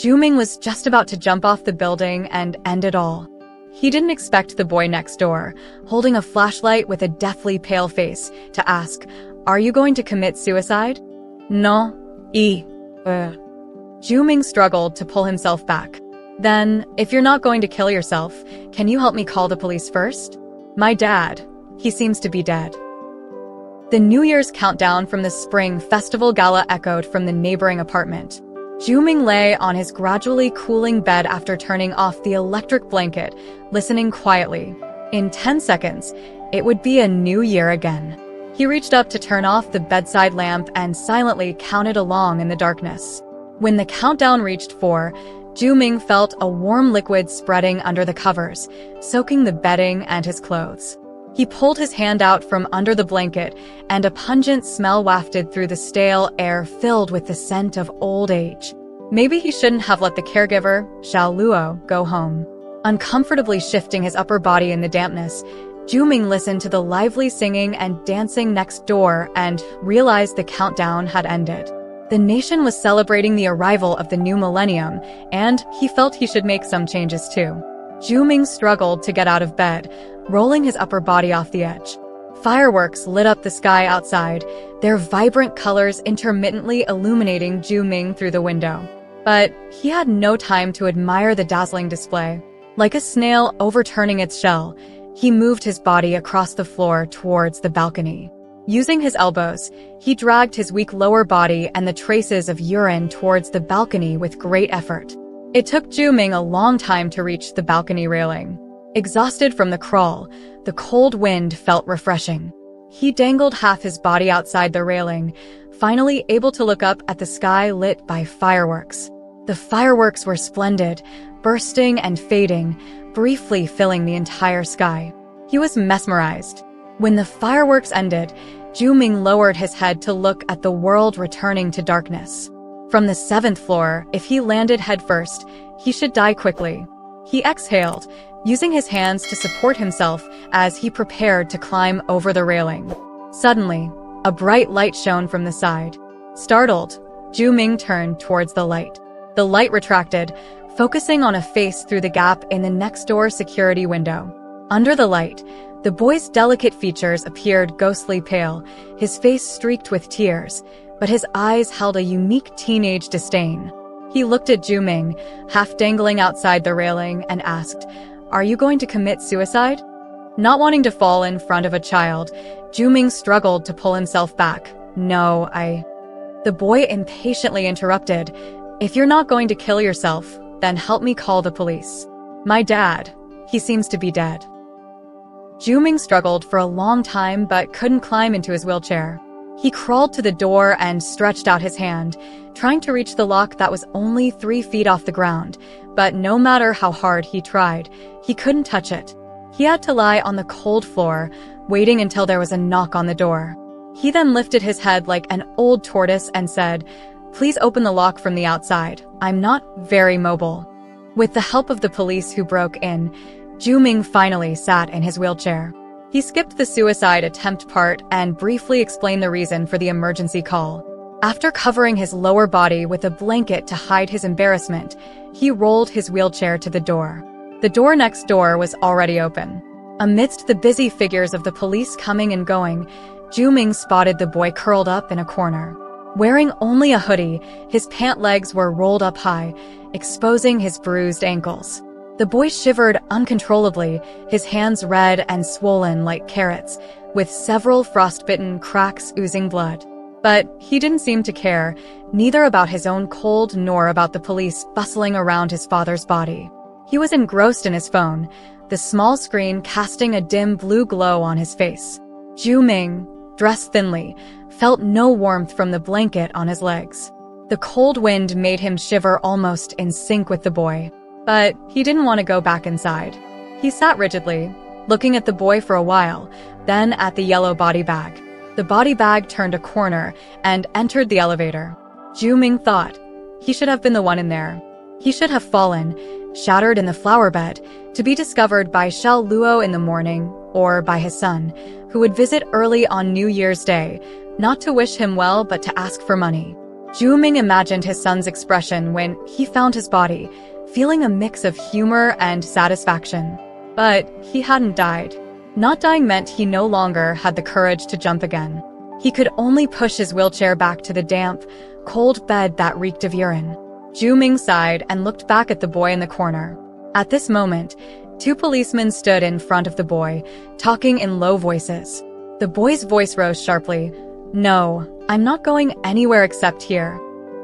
Ming was just about to jump off the building and end it all. He didn't expect the boy next door, holding a flashlight with a deathly pale face, to ask, "Are you going to commit suicide?" "No, Ming struggled to pull himself back. "Then, if you're not going to kill yourself, can you help me call the police first? My dad, he seems to be dead." The New Year's countdown from the Spring Festival Gala echoed from the neighboring apartment. Ming lay on his gradually cooling bed after turning off the electric blanket, listening quietly. In 10 seconds, it would be a new year again. He reached up to turn off the bedside lamp and silently counted along in the darkness. When the countdown reached 4, Ming felt a warm liquid spreading under the covers, soaking the bedding and his clothes. He pulled his hand out from under the blanket, and a pungent smell wafted through the stale air filled with the scent of old age. Maybe he shouldn't have let the caregiver, Xiao Luo, go home. Uncomfortably shifting his upper body in the dampness, Ming listened to the lively singing and dancing next door and realized the countdown had ended. The nation was celebrating the arrival of the new millennium, and he felt he should make some changes too. Ming struggled to get out of bed, rolling his upper body off the edge. Fireworks lit up the sky outside, their vibrant colors intermittently illuminating Ming through the window. But he had no time to admire the dazzling display. Like a snail overturning its shell, he moved his body across the floor towards the balcony. Using his elbows, he dragged his weak lower body and the traces of urine towards the balcony with great effort. It took Ming a long time to reach the balcony railing. Exhausted from the crawl, the cold wind felt refreshing. He dangled half his body outside the railing, finally able to look up at the sky lit by fireworks. The fireworks were splendid, bursting and fading, briefly filling the entire sky. He was mesmerized. When the fireworks ended, Ming lowered his head to look at the world returning to darkness. From the 7th floor, if he landed headfirst, he should die quickly. He exhaled, using his hands to support himself as he prepared to climb over the railing. Suddenly, a bright light shone from the side. Startled, Ming turned towards the light. The light retracted, focusing on a face through the gap in the next-door security window. Under the light, the boy's delicate features appeared ghostly pale, his face streaked with tears, but his eyes held a unique teenage disdain. He looked at Ming, half dangling outside the railing, and asked, "Are you going to commit suicide?" Not wanting to fall in front of a child, Ming struggled to pull himself back. "No, The boy impatiently interrupted, "If you're not going to kill yourself, then help me call the police. My dad, he seems to be dead." Ming struggled for a long time but couldn't climb into his wheelchair. He crawled to the door and stretched out his hand, trying to reach the lock that was only 3 feet off the ground, but no matter how hard he tried, he couldn't touch it. He had to lie on the cold floor, waiting until there was a knock on the door. He then lifted his head like an old tortoise and said, "Please open the lock from the outside. I'm not very mobile." With the help of the police who broke in, Ming finally sat in his wheelchair. He skipped the suicide attempt part and briefly explained the reason for the emergency call. After covering his lower body with a blanket to hide his embarrassment, he rolled his wheelchair to the door. The door next door was already open. Amidst the busy figures of the police coming and going, Ming spotted the boy curled up in a corner. Wearing only a hoodie, his pant legs were rolled up high, exposing his bruised ankles. The boy shivered uncontrollably, his hands red and swollen like carrots, with several frostbitten cracks oozing blood. But he didn't seem to care, neither about his own cold nor about the police bustling around his father's body. He was engrossed in his phone, the small screen casting a dim blue glow on his face. Ming, dressed thinly, felt no warmth from the blanket on his legs. The cold wind made him shiver almost in sync with the boy. But he didn't want to go back inside. He sat rigidly, looking at the boy for a while, then at the yellow body bag. The body bag turned a corner and entered the elevator. Ming thought, he should have been the one in there. He should have fallen, shattered in the flower bed, to be discovered by Xiao Luo in the morning, or by his son, who would visit early on New Year's Day, not to wish him well but to ask for money. Ju-ming imagined his son's expression when he found his body, feeling a mix of humor and satisfaction. But he hadn't died. Not dying meant he no longer had the courage to jump again. He could only push his wheelchair back to the damp, cold bed that reeked of urine. Ju-ming sighed and looked back at the boy in the corner. At this moment, 2 policemen stood in front of the boy, talking in low voices. The boy's voice rose sharply. "No, I'm not going anywhere except here."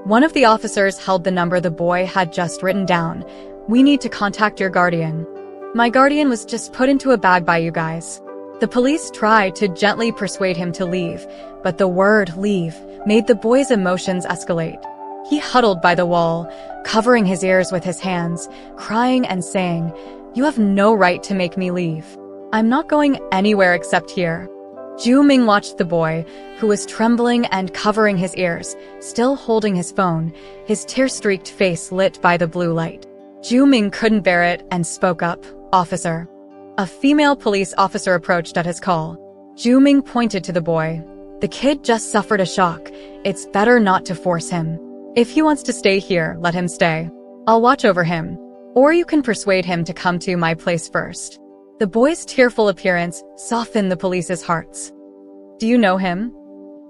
One of the officers held the number the boy had just written down. "We need to contact your guardian." "My guardian was just put into a bag by you guys." The police tried to gently persuade him to leave, but the word "leave" made the boy's emotions escalate. He huddled by the wall, covering his ears with his hands, crying and saying, "You have no right to make me leave. I'm not going anywhere except here." Ju-ming watched the boy, who was trembling and covering his ears, still holding his phone, his tear-streaked face lit by the blue light. Ju-ming couldn't bear it and spoke up, "Officer." A female police officer approached at his call. Ju-ming pointed to the boy. "The kid just suffered a shock. It's better not to force him. If he wants to stay here, let him stay. I'll watch over him. Or you can persuade him to come to my place first." The boy's tearful appearance softened the police's hearts. "Do you know him?"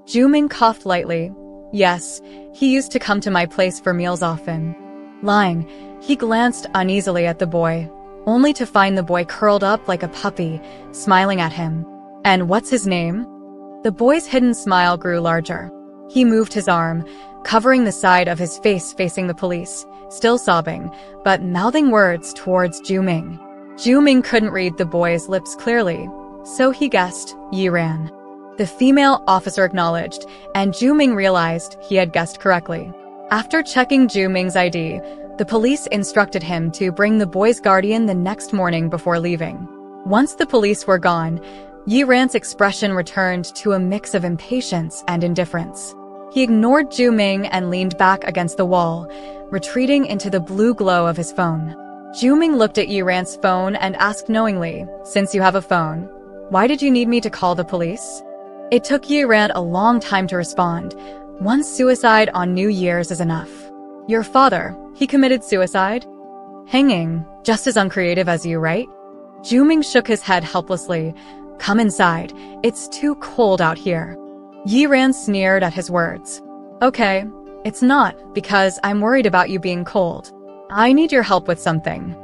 Ju-ming coughed lightly. "Yes, he used to come to my place for meals often." Lying, he glanced uneasily at the boy, only to find the boy curled up like a puppy, smiling at him. "And what's his name?" The boy's hidden smile grew larger. He moved his arm, covering the side of his face facing the police, still sobbing, but mouthing words towards Ju-ming. Ju-ming couldn't read the boy's lips clearly, so he guessed Yi-ran. The female officer acknowledged, and Ju-ming realized he had guessed correctly. After checking Ju-ming's ID, the police instructed him to bring the boy's guardian the next morning before leaving. Once the police were gone, Yi-ran's expression returned to a mix of impatience and indifference. He ignored Ju-ming and leaned back against the wall, retreating into the blue glow of his phone. Ju-ming looked at Yi-ran's phone and asked knowingly, "Since you have a phone, why did you need me to call the police?" It took Yi-ran a long time to respond. "One suicide on New Year's is enough." "Your father, he committed suicide?" "Hanging, just as uncreative as you, right?" Ju-ming shook his head helplessly. "Come inside, it's too cold out here." Yi-ran sneered at his words. "Okay, it's not, because I'm worried about you being cold. I need your help with something."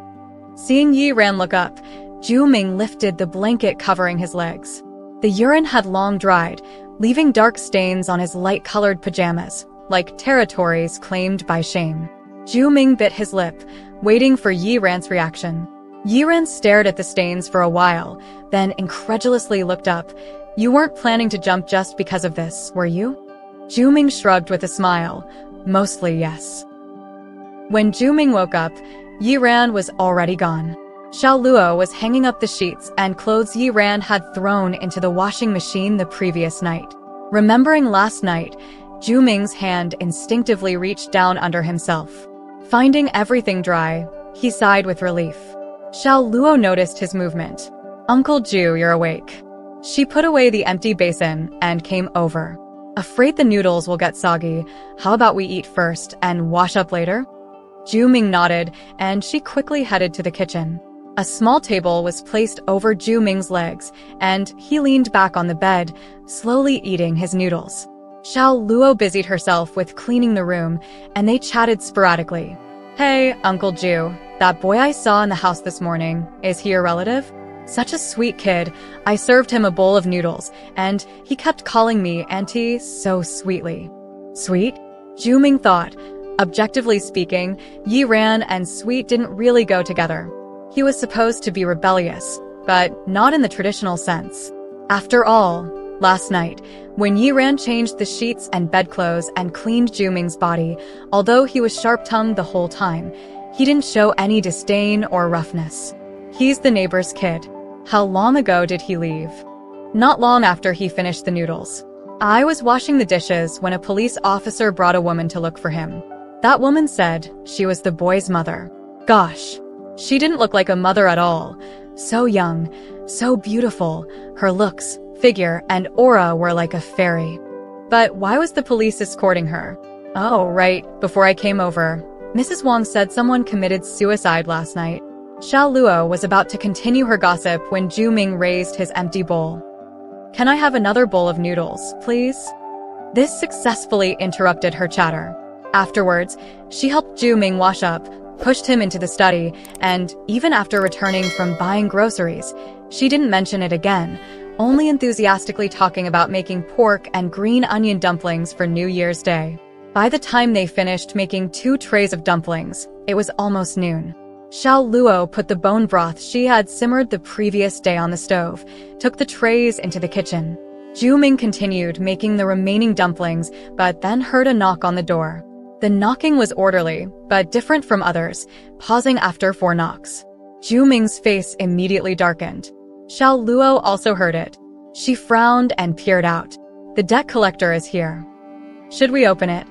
Seeing Yi-ran look up, Ju-ming lifted the blanket covering his legs. The urine had long dried, leaving dark stains on his light-colored pajamas, like territories claimed by shame. Ju-ming bit his lip, waiting for Yi-ran's reaction. Yi-ran stared at the stains for a while, then incredulously looked up. "You weren't planning to jump just because of this, were you?" Ju-ming shrugged with a smile. "Mostly yes." When Ju-ming woke up, Yi-ran was already gone. Xiao Luo was hanging up the sheets and clothes Yi-ran had thrown into the washing machine the previous night. Remembering last night, Ju-ming's hand instinctively reached down under himself. Finding everything dry, he sighed with relief. Xiao Luo noticed his movement. "Uncle Ju, you're awake." She put away the empty basin and came over. "Afraid the noodles will get soggy. How about we eat first and wash up later?" Ju-ming nodded, and she quickly headed to the kitchen. A small table was placed over Ju-ming's legs, and he leaned back on the bed, slowly eating his noodles. Xiao Luo busied herself with cleaning the room, and they chatted sporadically. "Hey, Uncle Ju, that boy I saw in the house this morning, is he your relative? Such a sweet kid. I served him a bowl of noodles, and he kept calling me Auntie so sweetly." Sweet? Ju-ming thought. Objectively speaking, Yi-ran and sweet didn't really go together. He was supposed to be rebellious, but not in the traditional sense. After all, last night, when Yi-ran changed the sheets and bedclothes and cleaned Ju-ming's body, although he was sharp-tongued the whole time, he didn't show any disdain or roughness. He's the neighbor's kid. How long ago did he leave? Not long after he finished the noodles. I was washing the dishes when a police officer brought a woman to look for him. That woman said she was the boy's mother. Gosh, she didn't look like a mother at all. So young, so beautiful, her looks, figure, and aura were like a fairy. But why was the police escorting her? Oh, right, before I came over. Mrs. Wang said someone committed suicide last night. Xiao Luo was about to continue her gossip when Zhu Ming raised his empty bowl. Can I have another bowl of noodles, please? This successfully interrupted her chatter. Afterwards, she helped Zhu Ming wash up, pushed him into the study, and even after returning from buying groceries, she didn't mention it again, only enthusiastically talking about making pork and green onion dumplings for New Year's Day. By the time they finished making 2 trays of dumplings, it was almost noon. Xiao Luo put the bone broth she had simmered the previous day on the stove, took the trays into the kitchen. Zhu Ming continued making the remaining dumplings, but then heard a knock on the door. The knocking was orderly, but different from others, pausing after 4 knocks. Zhu Ming's face immediately darkened. Xiao Luo also heard it. She frowned and peered out. The debt collector is here. Should we open it?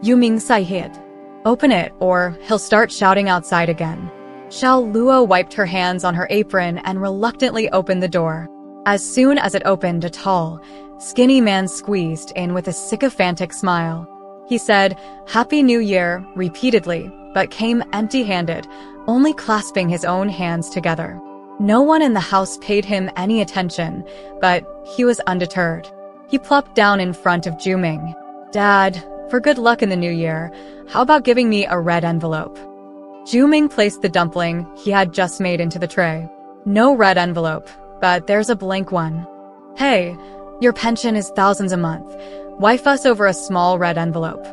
Yu Ming said. Open it, or he'll start shouting outside again. Xiao Luo wiped her hands on her apron and reluctantly opened the door. As soon as it opened, a tall, skinny man squeezed in with a sycophantic smile. He said, "Happy New Year," repeatedly, but came empty-handed, only clasping his own hands together. No one in the house paid him any attention, but he was undeterred. He plopped down in front of Zhu Ming. "Dad, for good luck in the new year, how about giving me a red envelope?" Zhu Ming placed the dumpling he had just made into the tray. "No red envelope, but there's a blank one." "Hey, your pension is thousands a month. Why fuss over a small red envelope?"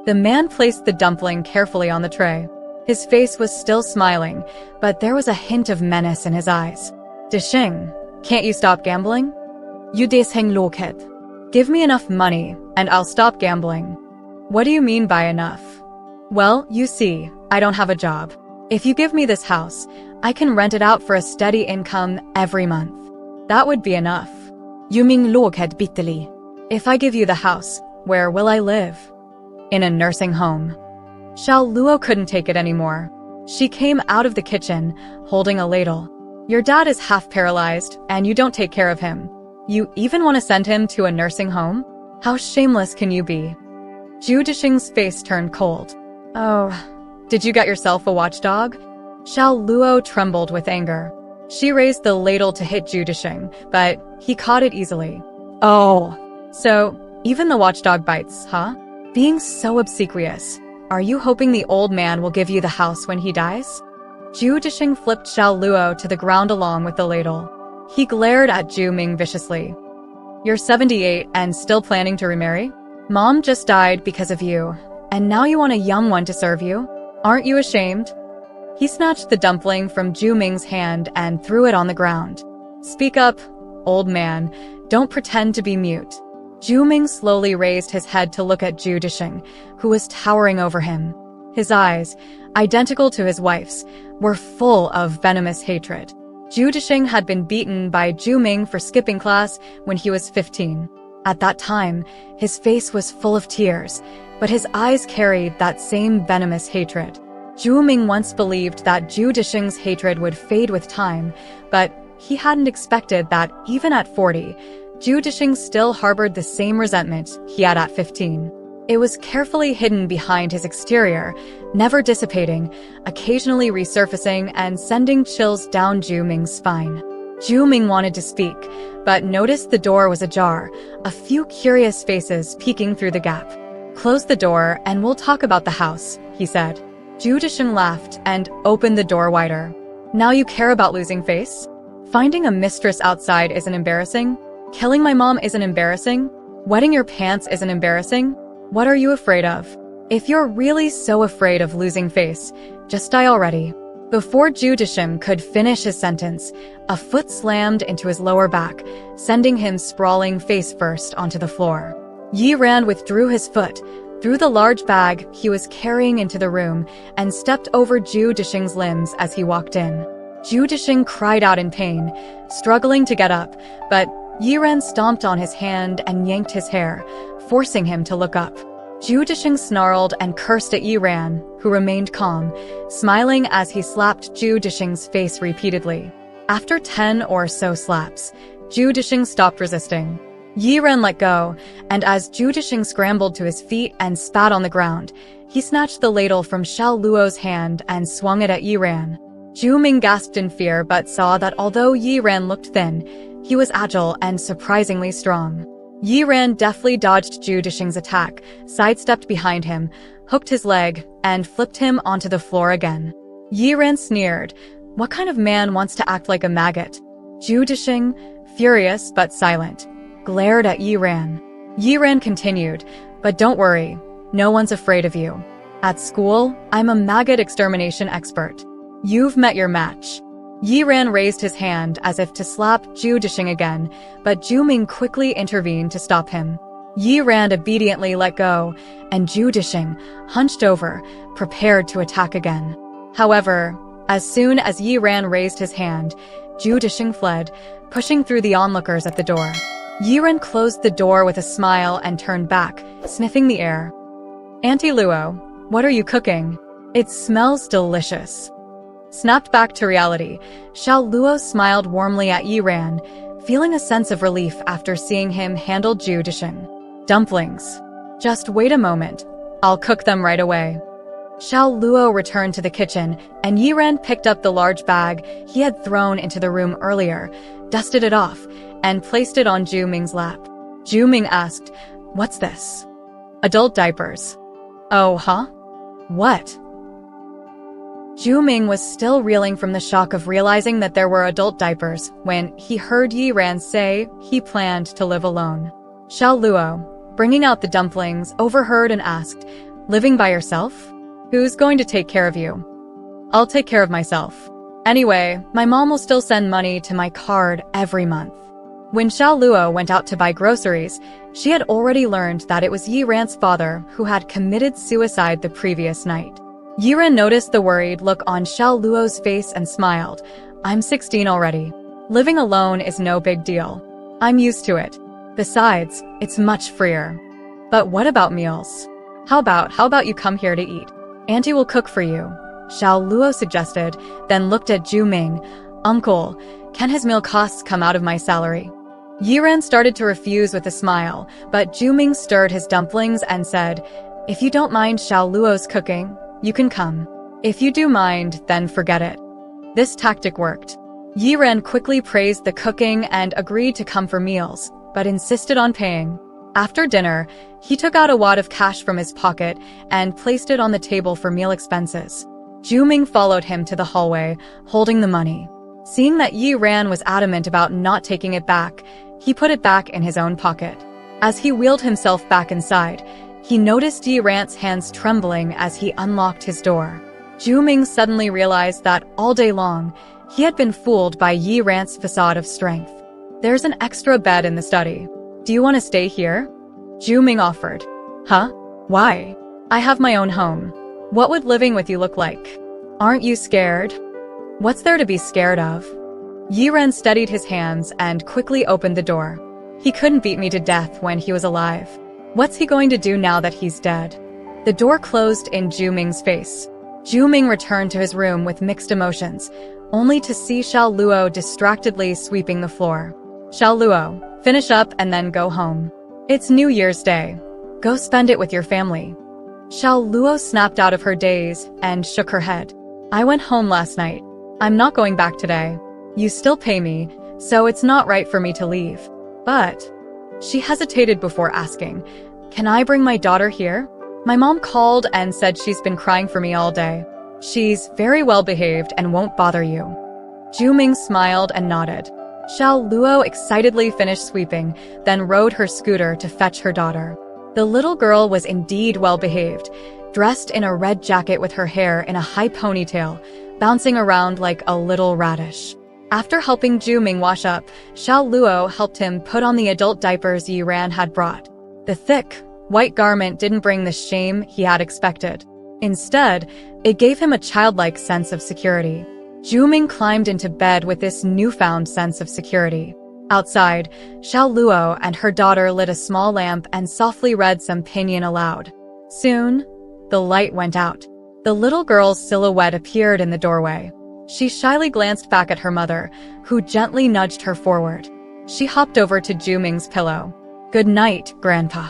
The man placed the dumpling carefully on the tray. His face was still smiling, but there was a hint of menace in his eyes. "Disheng, can't you stop gambling?" "You disheng loket. Give me enough money, and I'll stop gambling." "What do you mean by enough?" "Well, you see, I don't have a job. If you give me this house, I can rent it out for a steady income every month. That would be enough." "You Ming loket bitterly. If I give you the house, where will I live?" "In a nursing home." Xiao Luo couldn't take it anymore. She came out of the kitchen, holding a ladle. "Your dad is half paralyzed, and you don't take care of him. You even want to send him to a nursing home? How shameless can you be?" Zhu Disheng's face turned cold. "Oh, did you get yourself a watchdog?" Xiao Luo trembled with anger. She raised the ladle to hit Zhu Disheng, but he caught it easily. "Oh, so even the watchdog bites, huh? Being so obsequious. Are you hoping the old man will give you the house when he dies?" Zhu Disheng flipped Xiao Luo to the ground along with the ladle. He glared at Zhu Ming viciously. "You're 78 and still planning to remarry? Mom just died because of you, and now you want a young one to serve you? Aren't you ashamed?" He snatched the dumpling from Zhu Ming's hand and threw it on the ground. "Speak up, old man. Don't pretend to be mute." Zhu Ming slowly raised his head to look at Zhu Disheng, who was towering over him. His eyes, identical to his wife's, were full of venomous hatred. Zhu Disheng had been beaten by Zhu Ming for skipping class when he was 15. At that time, his face was full of tears, but his eyes carried that same venomous hatred. Zhu Ming once believed that Zhu Disheng's hatred would fade with time, but he hadn't expected that even at 40, Zhu Disheng still harbored the same resentment he had at 15. It was carefully hidden behind his exterior, never dissipating, occasionally resurfacing and sending chills down Zhu Ming's spine. Zhu Ming wanted to speak, but noticed the door was ajar, a few curious faces peeking through the gap. "Close the door and we'll talk about the house," he said. Zhu Disheng laughed and opened the door wider. "Now you care about losing face? Finding a mistress outside isn't embarrassing? Killing my mom isn't embarrassing? Wetting your pants isn't embarrassing? What are you afraid of? If you're really so afraid of losing face, just die already." Before Zhu Disheng could finish his sentence, a foot slammed into his lower back, sending him sprawling face first onto the floor. Yi Ran withdrew his foot, threw the large bag he was carrying into the room, and stepped over Zhu Disheng's limbs as he walked in. Zhu Disheng cried out in pain, struggling to get up, but Yi Ran stomped on his hand and yanked his hair, forcing him to look up. Zhu Disheng snarled and cursed at Yi Ran, who remained calm, smiling as he slapped Zhu Disheng's face repeatedly. After 10 or so slaps, Zhu Disheng stopped resisting. Yi Ran let go, and as Zhu Dishing scrambled to his feet and spat on the ground, he snatched the ladle from Xiao Luo's hand and swung it at Yi Ran. Zhu Ming gasped in fear but saw that although Yi Ran looked thin, he was agile and surprisingly strong. Yi Ran deftly dodged Zhu Dishing's attack, sidestepped behind him, hooked his leg, and flipped him onto the floor again. Yi Ran sneered. What kind of man wants to act like a maggot? Zhu Dishing, furious but silent, glared at Yi Ran. Yi Ran continued, but don't worry, no one's afraid of you. At school, I'm a maggot extermination expert. You've met your match. Yi Ran raised his hand as if to slap Zhu Dishing again, but Zhu Ming quickly intervened to stop him. Yi Ran obediently let go, and Zhu Dishing, hunched over, prepared to attack again. However, as soon as Yi Ran raised his hand, Zhu Dishing fled, pushing through the onlookers at the door. Yi Ran closed the door with a smile and turned back, sniffing the air. Auntie Luo, what are you cooking? It smells delicious. Snapped back to reality, Xiao Luo smiled warmly at Yi Ran, feeling a sense of relief after seeing him handle Zhu Dishing. Dumplings. Just wait a moment. I'll cook them right away. Xiao Luo returned to the kitchen, and Yi Ran picked up the large bag he had thrown into the room earlier, dusted it off, and placed it on Zhu Ming's lap. Zhu Ming asked, "What's this?" "Adult diapers." "Oh, huh? What?" Zhu Ming was still reeling from the shock of realizing that there were adult diapers when he heard Yi Ran say he planned to live alone. Xiao Luo, bringing out the dumplings, overheard and asked, "Living by yourself? Who's going to take care of you?" "I'll take care of myself. Anyway, my mom will still send money to my card every month." When Xiao Luo went out to buy groceries, she had already learned that it was Yi Ran's father who had committed suicide the previous night. Yi Ran noticed the worried look on Xiao Luo's face and smiled. "I'm 16 already. Living alone is no big deal. I'm used to it. Besides, it's much freer. But what about meals? How about you come here to eat? Auntie will cook for you," Xiao Luo suggested, then looked at Zhu Ming. "Uncle, can his meal costs come out of my salary?" Yi Ran started to refuse with a smile, but Zhu Ming stirred his dumplings and said, "If you don't mind Xiao Luo's cooking, you can come. If you do mind, then forget it." This tactic worked. Yi Ran quickly praised the cooking and agreed to come for meals, but insisted on paying. After dinner, he took out a wad of cash from his pocket and placed it on the table for meal expenses. Zhu Ming followed him to the hallway, holding the money. Seeing that Yi Ran was adamant about not taking it back, he put it back in his own pocket. As he wheeled himself back inside, he noticed Yi Ran's hands trembling as he unlocked his door. Zhu Ming suddenly realized that all day long, he had been fooled by Yi Ran's facade of strength. "There's an extra bed in the study. Do you want to stay here?" Zhu Ming offered. "Huh? Why? I have my own home. What would living with you look like? Aren't you scared?" "What's there to be scared of?" Yi Ran steadied his hands and quickly opened the door. "He couldn't beat me to death when he was alive. What's he going to do now that he's dead?" The door closed in Zhu Ming's face. Zhu Ming returned to his room with mixed emotions, only to see Xiao Luo distractedly sweeping the floor. "Xiao Luo, finish up and then go home. It's New Year's Day. Go spend it with your family." Xiao Luo snapped out of her daze and shook her head. "I went home last night. I'm not going back today. You still pay me, so it's not right for me to leave. But..." She hesitated before asking, "Can I bring my daughter here? My mom called and said she's been crying for me all day. She's very well behaved and won't bother you." Zhu Ming smiled and nodded. Xiao Luo excitedly finished sweeping, then rode her scooter to fetch her daughter. The little girl was indeed well behaved, dressed in a red jacket with her hair in a high ponytail, bouncing around like a little radish. After helping Zhu Ming wash up, Xiao Luo helped him put on the adult diapers Yi Ran had brought. The thick, white garment didn't bring the shame he had expected. Instead, it gave him a childlike sense of security. Zhu Ming climbed into bed with this newfound sense of security. Outside, Xiao Luo and her daughter lit a small lamp and softly read some pinyin aloud. Soon, the light went out. The little girl's silhouette appeared in the doorway. She shyly glanced back at her mother, who gently nudged her forward. She hopped over to Zhu Ming's pillow. "Good night, Grandpa."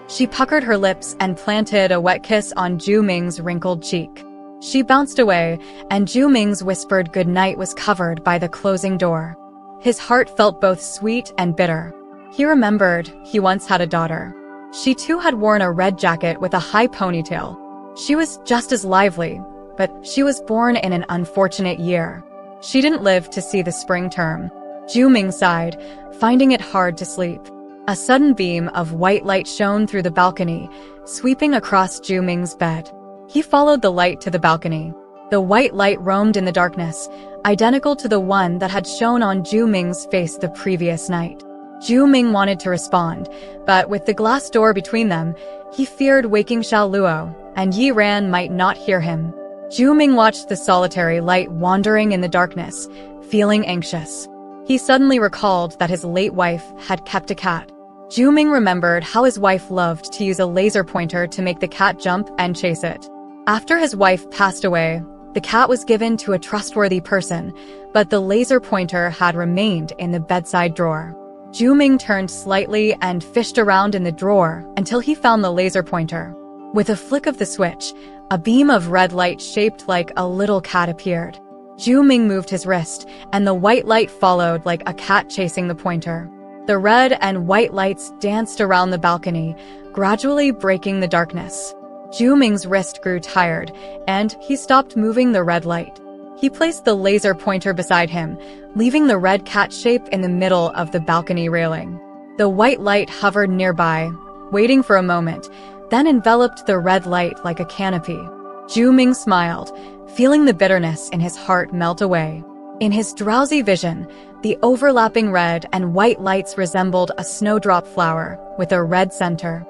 She puckered her lips and planted a wet kiss on Zhu Ming's wrinkled cheek. She bounced away, and Zhu Ming's whispered goodnight was covered by the closing door. His heart felt both sweet and bitter. He remembered he once had a daughter. She too had worn a red jacket with a high ponytail. She was just as lively, but she was born in an unfortunate year. She didn't live to see the spring term. Zhu Ming sighed, finding it hard to sleep. A sudden beam of white light shone through the balcony, sweeping across Zhu Ming's bed. He followed the light to the balcony. The white light roamed in the darkness, identical to the one that had shone on Zhu Ming's face the previous night. Zhu Ming wanted to respond, but with the glass door between them, he feared waking Xiao Luo, and Yi Ran might not hear him. Zhu Ming watched the solitary light wandering in the darkness, feeling anxious. He suddenly recalled that his late wife had kept a cat. Zhu Ming remembered how his wife loved to use a laser pointer to make the cat jump and chase it. After his wife passed away, the cat was given to a trustworthy person, but the laser pointer had remained in the bedside drawer. Zhu Ming turned slightly and fished around in the drawer until he found the laser pointer. With a flick of the switch, a beam of red light shaped like a little cat appeared. Zhu Ming moved his wrist, and the white light followed like a cat chasing the pointer. The red and white lights danced around the balcony, gradually breaking the darkness. Zhu Ming's wrist grew tired, and he stopped moving the red light. He placed the laser pointer beside him, leaving the red cat shape in the middle of the balcony railing. The white light hovered nearby, waiting for a moment, then enveloped the red light like a canopy. Zhu Ming smiled, feeling the bitterness in his heart melt away. In his drowsy vision, the overlapping red and white lights resembled a snowdrop flower with a red center.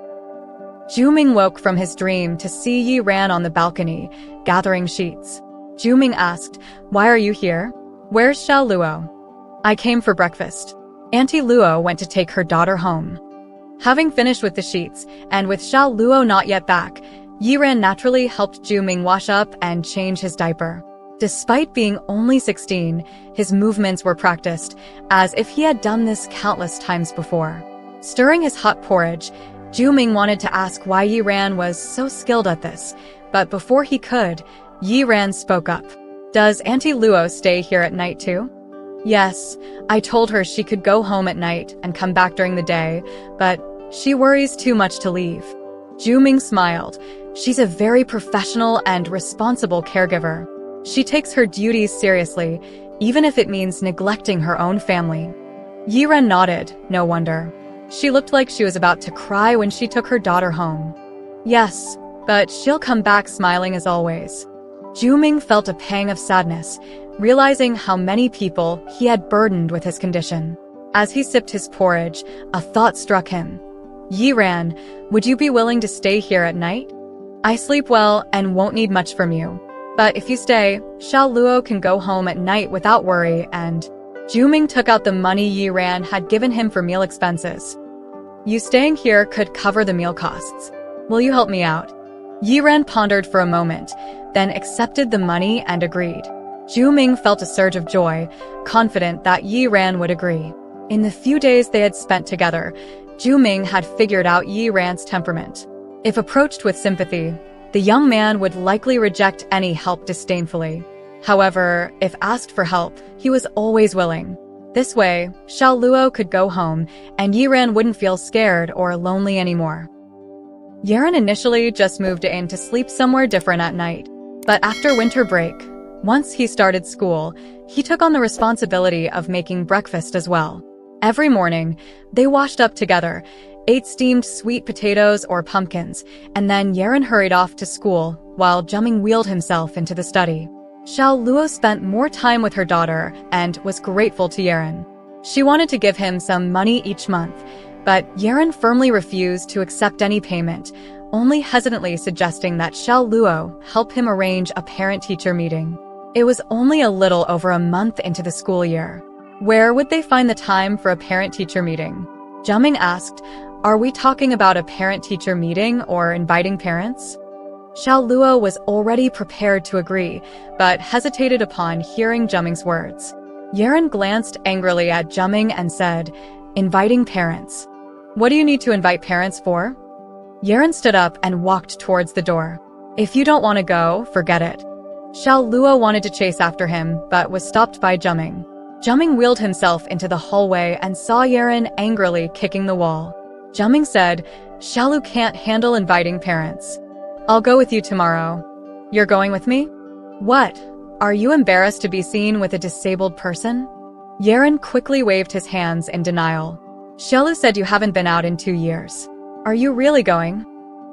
Zhu Ming woke from his dream to see Yi Ran on the balcony, gathering sheets. Zhu Ming asked, "Why are you here? Where's Xiao Luo?" "I came for breakfast. Auntie Luo went to take her daughter home." Having finished with the sheets, and with Xiao Luo not yet back, Yi Ran naturally helped Zhu Ming wash up and change his diaper. Despite being only 16, his movements were practiced, as if he had done this countless times before. Stirring his hot porridge, Zhu Ming wanted to ask why Yi Ran was so skilled at this, but before he could, Yi Ran spoke up. "Does Auntie Luo stay here at night too?" "Yes, I told her she could go home at night and come back during the day, but she worries too much to leave." Zhu Ming smiled. "She's a very professional and responsible caregiver. She takes her duties seriously, even if it means neglecting her own family." Yi Ran nodded, no wonder. She looked like she was about to cry when she took her daughter home. "Yes, but she'll come back smiling as always." Zhu Ming felt a pang of sadness, realizing how many people he had burdened with his condition. As he sipped his porridge, a thought struck him. "Yi Ran, would you be willing to stay here at night? I sleep well and won't need much from you. But if you stay, Xiao Luo can go home at night without worry and—" Zhu Ming took out the money Yi Ran had given him for meal expenses. "You staying here could cover the meal costs. Will you help me out?" Yi Ran pondered for a moment, then accepted the money and agreed. Zhu Ming felt a surge of joy, confident that Yi Ran would agree. In the few days they had spent together, Zhu Ming had figured out Yi Ran's temperament. If approached with sympathy, the young man would likely reject any help disdainfully. However, if asked for help, he was always willing. This way, Xiao Luo could go home, and Yi Ran wouldn't feel scared or lonely anymore. Yiran initially just moved in to sleep somewhere different at night. But after winter break, once he started school, he took on the responsibility of making breakfast as well. Every morning, they washed up together, ate steamed sweet potatoes or pumpkins, and then Yiran hurried off to school while Zhuming wheeled himself into the study. Xiao Luo spent more time with her daughter and was grateful to Yiran. She wanted to give him some money each month, but Yiran firmly refused to accept any payment, only hesitantly suggesting that Xiao Luo help him arrange a parent-teacher meeting. It was only a little over a month into the school year. Where would they find the time for a parent-teacher meeting? Zhuming asked, "Are we talking about a parent-teacher meeting or inviting parents?" Xiao Luo was already prepared to agree, but hesitated upon hearing Zhuming's words. Yiran glanced angrily at Zhuming and said, "Inviting parents." What do you need to invite parents for? Yeren stood up and walked towards the door. If you don't want to go, forget it. Xiao Luo wanted to chase after him, but was stopped by Zhuming. Zhuming wheeled himself into the hallway and saw Yeren angrily kicking the wall. Zhuming said, Xiaolu can't handle inviting parents. I'll go with you tomorrow. You're going with me? What? Are you embarrassed to be seen with a disabled person? Yeren quickly waved his hands in denial. Xiaolu said you haven't been out in 2 years. Are you really going?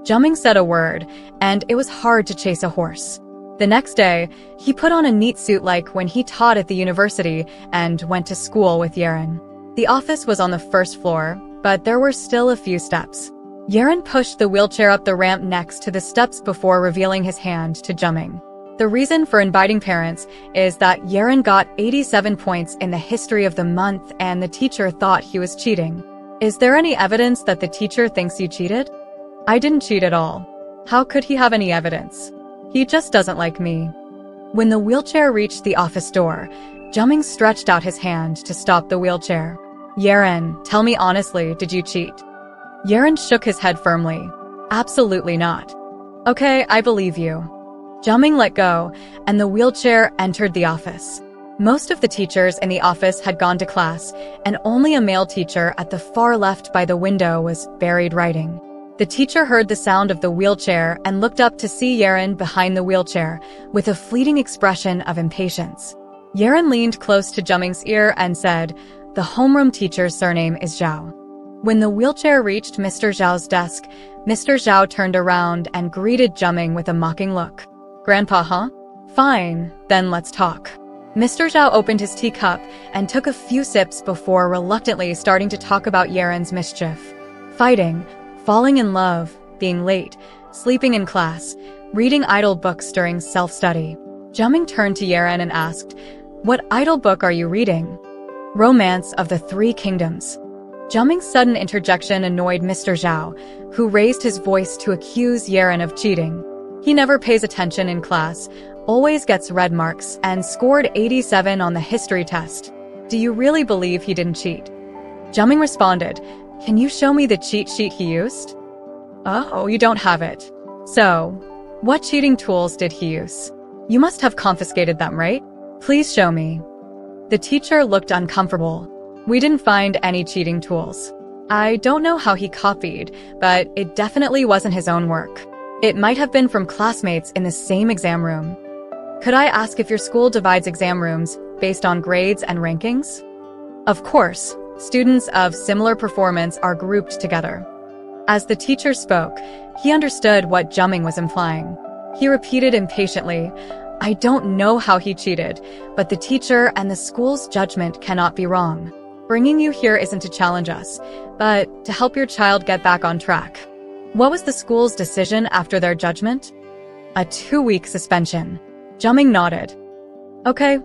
Zhuming said a word, and it was hard to chase a horse. The next day, he put on a neat suit like when he taught at the university and went to school with Yeren. The office was on the first floor, but there were still a few steps. Yeren pushed the wheelchair up the ramp next to the steps before revealing his hand to Zhuming. The reason for inviting parents is that Yeren got 87 points in the history of the month and the teacher thought he was cheating. Is there any evidence that the teacher thinks you cheated? I didn't cheat at all. How could he have any evidence? He just doesn't like me. When the wheelchair reached the office door, Zhuming stretched out his hand to stop the wheelchair. Yeren, tell me honestly, did you cheat? Yeren shook his head firmly. Absolutely not. Okay, I believe you. Zhuming let go, and the wheelchair entered the office. Most of the teachers in the office had gone to class, and only a male teacher at the far left by the window was buried writing. The teacher heard the sound of the wheelchair and looked up to see Yeren behind the wheelchair, with a fleeting expression of impatience. Yeren leaned close to Zhuming's ear and said, the homeroom teacher's surname is Zhao. When the wheelchair reached Mr. Zhao's desk, Mr. Zhao turned around and greeted Zhuming with a mocking look. Grandpa, huh? Fine, then let's talk. Mr. Zhao opened his teacup and took a few sips before reluctantly starting to talk about Yeren's mischief. Fighting, falling in love, being late, sleeping in class, reading idle books during self-study. Zhuming turned to Yeren and asked, what idle book are you reading? Romance of the Three Kingdoms. Zhuming's sudden interjection annoyed Mr. Zhao, who raised his voice to accuse Yeren of cheating. He never pays attention in class, always gets red marks, and scored 87 on the history test. Do you really believe he didn't cheat? Zhuming responded, can you show me the cheat sheet he used? Oh, you don't have it. So, what cheating tools did he use? You must have confiscated them, right? Please show me. The teacher looked uncomfortable. We didn't find any cheating tools. I don't know how he copied, but it definitely wasn't his own work. It might have been from classmates in the same exam room. Could I ask if your school divides exam rooms based on grades and rankings? Of course, students of similar performance are grouped together. As the teacher spoke, he understood what Zhuming was implying. He repeated impatiently, I don't know how he cheated, but the teacher and the school's judgment cannot be wrong. Bringing you here isn't to challenge us, but to help your child get back on track. What was the school's decision after their judgment? A 2-week suspension. Zhuming nodded. Okay,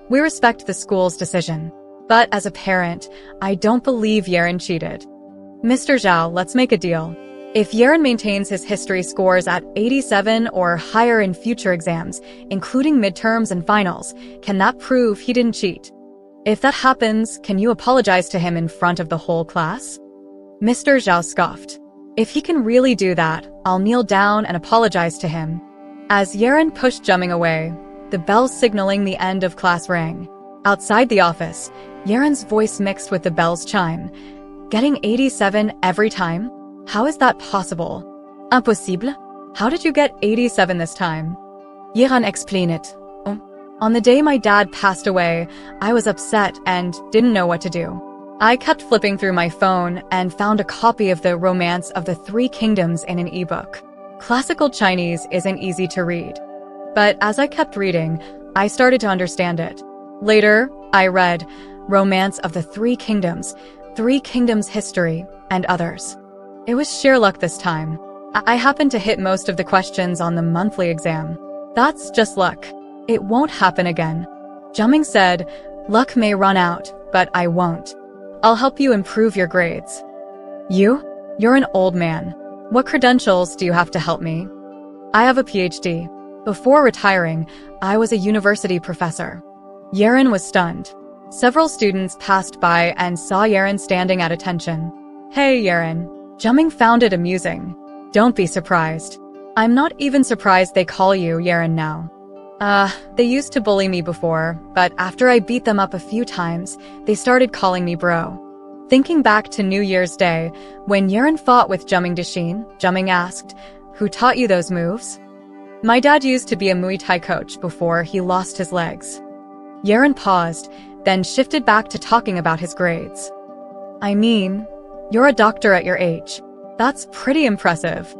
we respect the school's decision. But as a parent, I don't believe Yeren cheated. Mr. Zhao, let's make a deal. If Yeren maintains his history scores at 87 or higher in future exams, including midterms and finals, can that prove he didn't cheat? If that happens, can you apologize to him in front of the whole class? Mr. Zhao scoffed. If he can really do that, I'll kneel down and apologize to him. As Yeren pushed Zhuming away, the bell signaling the end of class rang. Outside the office, Yeren's voice mixed with the bell's chime. Getting 87 every time? How is that possible? Impossible? How did you get 87 this time? Yeren explain it. On the day my dad passed away, I was upset and didn't know what to do. I kept flipping through my phone and found a copy of the Romance of the Three Kingdoms in an ebook. Classical Chinese isn't easy to read. But as I kept reading, I started to understand it. Later, I read Romance of the Three Kingdoms History, and others. It was sheer luck this time. I happened to hit most of the questions on the monthly exam. That's just luck. It won't happen again. Zhuming said, luck may run out, but I won't. I'll help you improve your grades. You're an old man. What credentials do you have to help me? I have a PhD. Before retiring, I was a university professor. Yeren was stunned. Several students passed by and saw Yeren standing at attention. Hey, Yeren. Jumming found it amusing. Don't be surprised. I'm not even surprised they call you Yeren now. They used to bully me before, but after I beat them up a few times, they started calling me bro. Thinking back to New Year's Day, when Yeren fought with Jumming Dashin, Jumming asked, "Who taught you those moves?" My dad used to be a Muay Thai coach before he lost his legs. Yeren paused, then shifted back to talking about his grades. I mean, you're a doctor at your age. That's pretty impressive.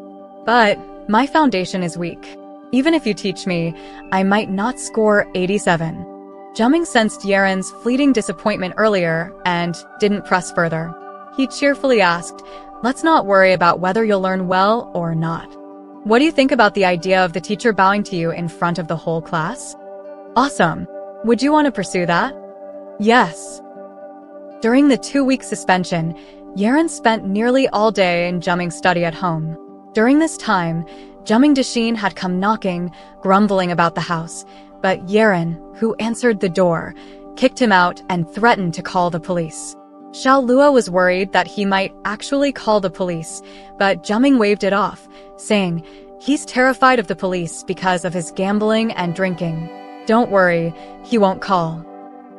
But my foundation is weak. Even if you teach me, I might not score 87. Jumming sensed Yeren's fleeting disappointment earlier and didn't press further. He cheerfully asked, "Let's not worry about whether you'll learn well or not. What do you think about the idea of the teacher bowing to you in front of the whole class?" Awesome. Would you want to pursue that? Yes. During the 2-week suspension, Yeren spent nearly all day in Jumming's study at home. During this time, Jumming Dashin had come knocking, grumbling about the house, but Yeren, who answered the door, kicked him out and threatened to call the police. Xiao Lua was worried that he might actually call the police, but Jumming waved it off, saying he's terrified of the police because of his gambling and drinking. Don't worry, he won't call.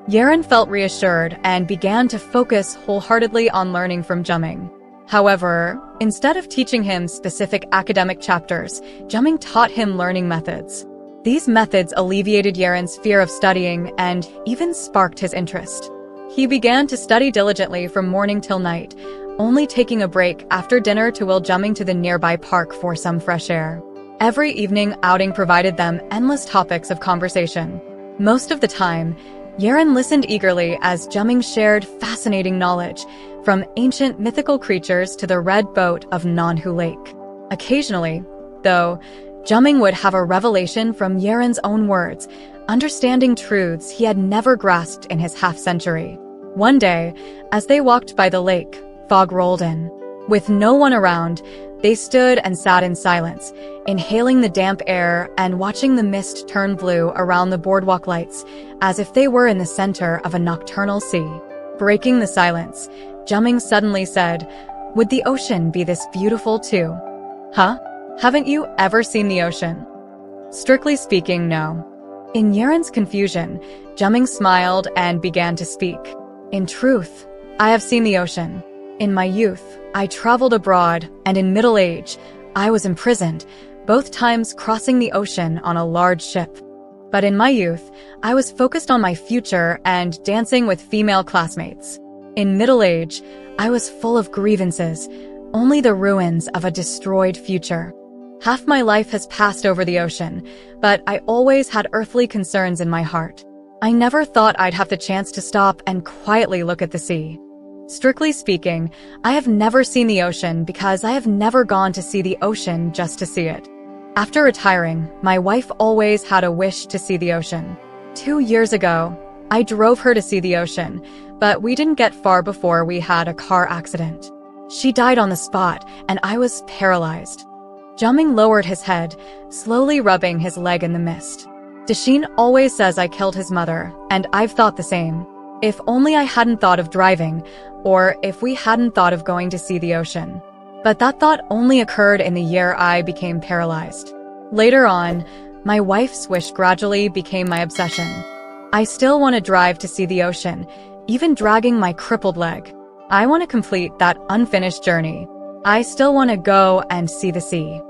Yeren felt reassured and began to focus wholeheartedly on learning from Jumming. However, instead of teaching him specific academic chapters, Jumming taught him learning methods. These methods alleviated Yeren's fear of studying and even sparked his interest. He began to study diligently from morning till night, only taking a break after dinner to will Jumming to the nearby park for some fresh air. Every evening outing provided them endless topics of conversation. Most of the time, Yeren listened eagerly as Jumming shared fascinating knowledge, from ancient mythical creatures to the red boat of Nanhu Lake. Occasionally, though, Jumming would have a revelation from Yeren's own words, understanding truths he had never grasped in his half-century. One day, as they walked by the lake, fog rolled in. With no one around, they stood and sat in silence, inhaling the damp air and watching the mist turn blue around the boardwalk lights, as if they were in the center of a nocturnal sea. Breaking the silence, Jumming suddenly said, "Would the ocean be this beautiful too?" Huh? Haven't you ever seen the ocean? Strictly speaking, no. In Yeren's confusion, Jumming smiled and began to speak. In truth, I have seen the ocean. In my youth, I traveled abroad, and in middle age, I was imprisoned, both times crossing the ocean on a large ship. But in my youth, I was focused on my future and dancing with female classmates. In middle age, I was full of grievances, only the ruins of a destroyed future. Half my life has passed over the ocean, but I always had earthly concerns in my heart. I never thought I'd have the chance to stop and quietly look at the sea. Strictly speaking, I have never seen the ocean because I have never gone to see the ocean just to see it. After retiring, my wife always had a wish to see the ocean. 2 years ago, I drove her to see the ocean, but we didn't get far before we had a car accident. She died on the spot, and I was paralyzed. Jumming lowered his head, slowly rubbing his leg in the mist. Dashin always says I killed his mother, and I've thought the same. If only I hadn't thought of driving, or if we hadn't thought of going to see the ocean. But that thought only occurred in the year I became paralyzed. Later on, my wife's wish gradually became my obsession. I still want to drive to see the ocean, even dragging my crippled leg. I want to complete that unfinished journey. I still want to go and see the sea.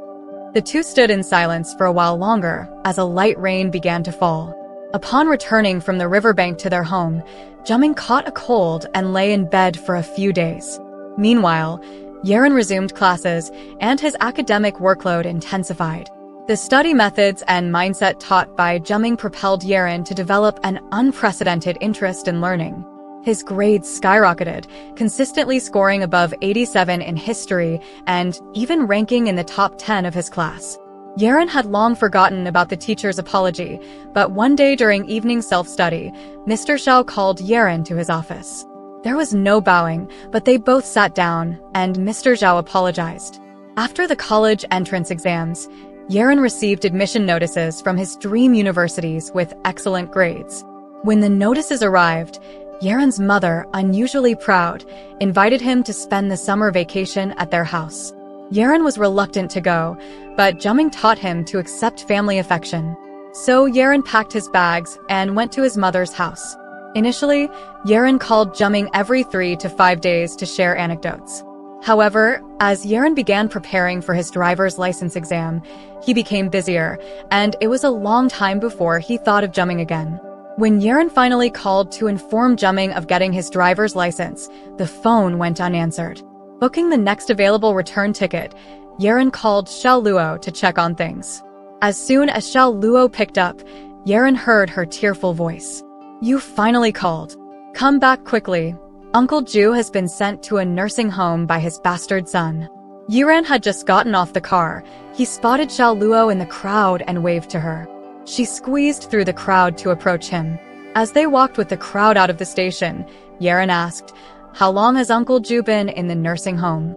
The two stood in silence for a while longer as a light rain began to fall. Upon returning from the riverbank to their home, Jumming caught a cold and lay in bed for a few days. Meanwhile, Yeren resumed classes and his academic workload intensified. The study methods and mindset taught by Jumming propelled Yeren to develop an unprecedented interest in learning. His grades skyrocketed, consistently scoring above 87 in history and even ranking in the top 10 of his class. Yeren had long forgotten about the teacher's apology, but one day during evening self-study, Mr. Xiao called Yeren to his office. There was no bowing, but they both sat down, and Mr. Xiao apologized. After the college entrance exams, Yeren received admission notices from his dream universities with excellent grades. When the notices arrived, Yaren's mother, unusually proud, invited him to spend the summer vacation at their house. Yaren was reluctant to go, but Juming taught him to accept family affection. So Yaren packed his bags and went to his mother's house. Initially, Yaren called Juming every 3 to 5 days to share anecdotes. However, as Yaren began preparing for his driver's license exam, he became busier, and it was a long time before he thought of Juming again. When Yaren finally called to inform Juming of getting his driver's license, the phone went unanswered. Booking the next available return ticket, Yaren called Xiao Luo to check on things. As soon as Xiao Luo picked up, Yaren heard her tearful voice. "You finally called. Come back quickly. Uncle Ju has been sent to a nursing home by his bastard son." Yiran had just gotten off the car. He spotted Xiao Luo in the crowd and waved to her. She squeezed through the crowd to approach him. As they walked with the crowd out of the station, Yaren asked, "How long has Uncle Ju been in the nursing home?"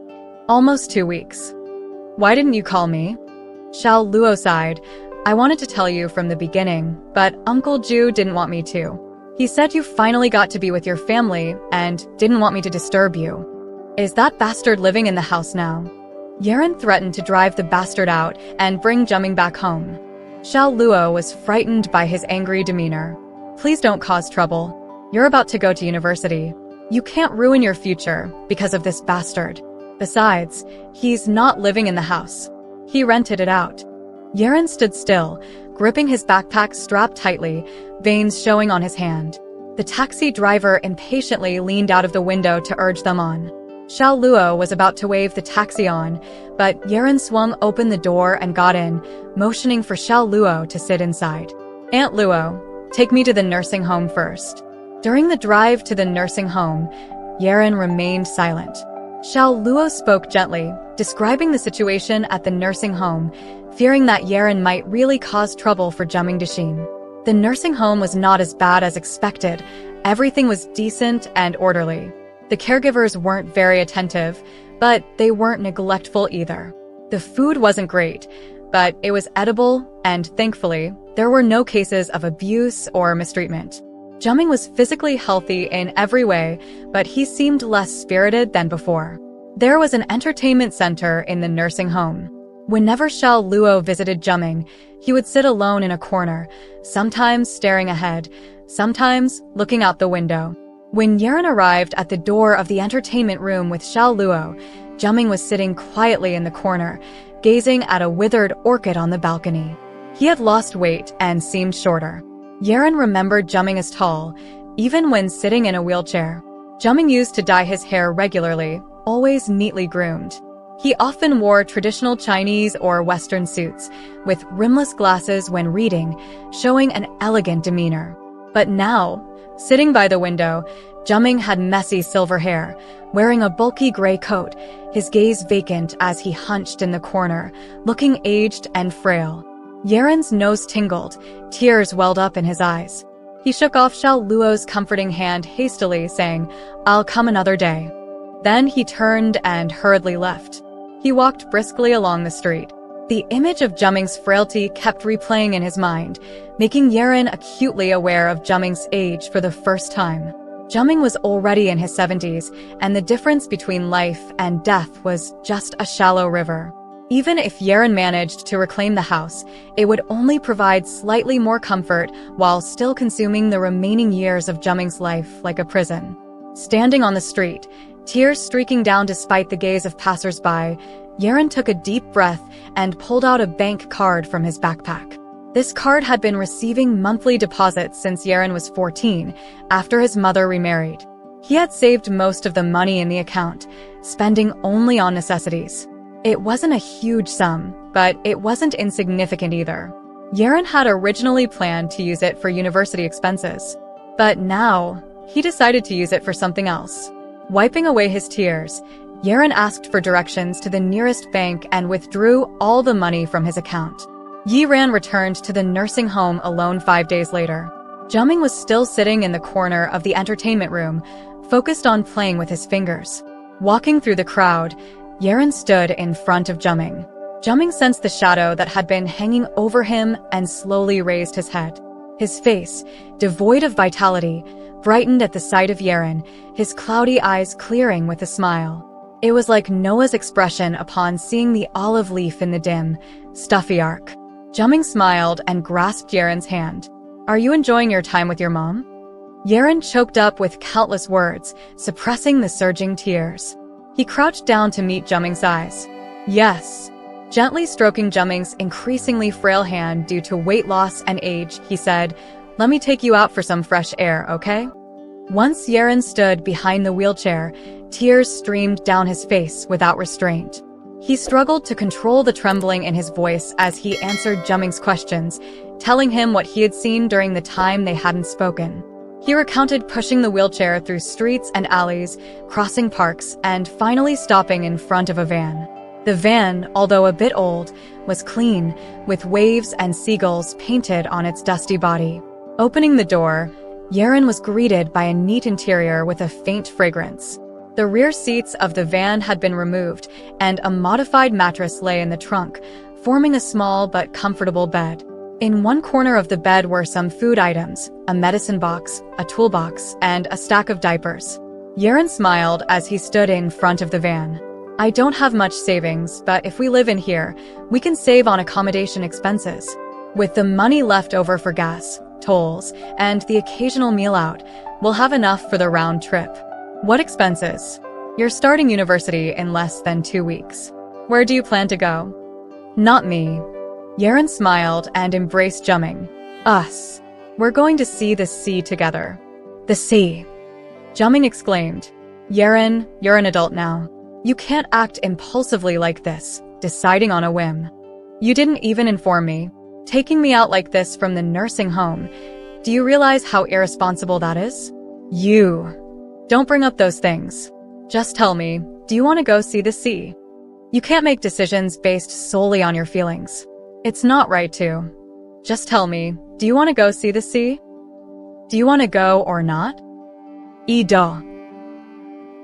"Almost 2 weeks." "Why didn't you call me?" Xiao Luo sighed. "I wanted to tell you from the beginning, but Uncle Ju didn't want me to. He said you finally got to be with your family and didn't want me to disturb you." "Is that bastard living in the house now?" Yaren threatened to drive the bastard out and bring Juming back home. Xiao Luo was frightened by his angry demeanor. "Please don't cause trouble. You're about to go to university. You can't ruin your future because of this bastard. Besides, he's not living in the house. He rented it out." Yaren stood still, gripping his backpack strapped tightly, veins showing on his hand. The taxi driver impatiently leaned out of the window to urge them on. Xiao Luo was about to wave the taxi on, but Yaren swung open the door and got in, motioning for Xiao Luo to sit inside. "Aunt Luo, take me to the nursing home first." During the drive to the nursing home, Yaren remained silent. Xiao Luo spoke gently, describing the situation at the nursing home, fearing that Yaren might really cause trouble for Juming Dashin. The nursing home was not as bad as expected. Everything was decent and orderly. The caregivers weren't very attentive, but they weren't neglectful either. The food wasn't great, but it was edible, and thankfully, there were no cases of abuse or mistreatment. Juming was physically healthy in every way, but he seemed less spirited than before. There was an entertainment center in the nursing home. Whenever Xiao Luo visited Juming, he would sit alone in a corner, sometimes staring ahead, sometimes looking out the window. When Yaren arrived at the door of the entertainment room with Xiao Luo, Juming was sitting quietly in the corner, gazing at a withered orchid on the balcony. He had lost weight and seemed shorter. Yaren remembered Juming as tall, even when sitting in a wheelchair. Juming used to dye his hair regularly, always neatly groomed. He often wore traditional Chinese or Western suits, with rimless glasses when reading, showing an elegant demeanor. But now, sitting by the window, Juming had messy silver hair, wearing a bulky gray coat, his gaze vacant as he hunched in the corner, looking aged and frail. Yaren's nose tingled, tears welled up in his eyes. He shook off Xiao Luo's comforting hand hastily, saying, "I'll come another day." Then he turned and hurriedly left. He walked briskly along the street. The image of Juming's frailty kept replaying in his mind, making Yaren acutely aware of Juming's age for the first time. Juming was already in his 70s, and the difference between life and death was just a shallow river. Even if Yaren managed to reclaim the house, it would only provide slightly more comfort while still consuming the remaining years of Juming's life like a prison. Standing on the street, tears streaking down despite the gaze of passers-by, Yaren took a deep breath and pulled out a bank card from his backpack. This card had been receiving monthly deposits since Yaren was 14, after his mother remarried. He had saved most of the money in the account, spending only on necessities. It wasn't a huge sum, but it wasn't insignificant either. Yaren had originally planned to use it for university expenses. But now, he decided to use it for something else. Wiping away his tears, Yaren asked for directions to the nearest bank and withdrew all the money from his account. Yiran returned to the nursing home alone 5 days later. Juming was still sitting in the corner of the entertainment room, focused on playing with his fingers. Walking through the crowd, Yaren stood in front of Juming. Juming sensed the shadow that had been hanging over him and slowly raised his head. His face, devoid of vitality, brightened at the sight of Yeren, his cloudy eyes clearing with a smile. It was like Noah's expression upon seeing the olive leaf in the dim, stuffy ark. Juming smiled and grasped Yeren's hand. "Are you enjoying your time with your mom?" Yeren choked up with countless words, suppressing the surging tears. He crouched down to meet Jumming's eyes. "Yes." Gently stroking Jumming's increasingly frail hand due to weight loss and age, he said, "Let me take you out for some fresh air, okay?" Once Yeren stood behind the wheelchair, tears streamed down his face without restraint. He struggled to control the trembling in his voice as he answered Jumming's questions, telling him what he had seen during the time they hadn't spoken. He recounted pushing the wheelchair through streets and alleys, crossing parks, and finally stopping in front of a van. The van, although a bit old, was clean, with waves and seagulls painted on its dusty body. Opening the door, Yeren was greeted by a neat interior with a faint fragrance. The rear seats of the van had been removed, and a modified mattress lay in the trunk, forming a small but comfortable bed. In one corner of the bed were some food items, a medicine box, a toolbox, and a stack of diapers. Yeren smiled as he stood in front of the van. "I don't have much savings, but if we live in here, we can save on accommodation expenses. With the money left over for gas, tolls, and the occasional meal out, we'll have enough for the round trip." "What expenses?" "You're starting university in less than 2 weeks. Where do you plan to go?" "Not me." Yeren smiled and embraced Jumming. "Us. We're going to see the sea together." "The sea!" Jumming exclaimed. "Yeren, you're an adult now. You can't act impulsively like this, deciding on a whim. You didn't even inform me. Taking me out like this from the nursing home. Do you realize how irresponsible that is?" "You. Don't bring up those things. Just tell me, do you want to go see the sea?" You can't make decisions based solely on your feelings. It's not right to. Just tell me, do you want to go see the sea? Do you want to go or not? "Ido."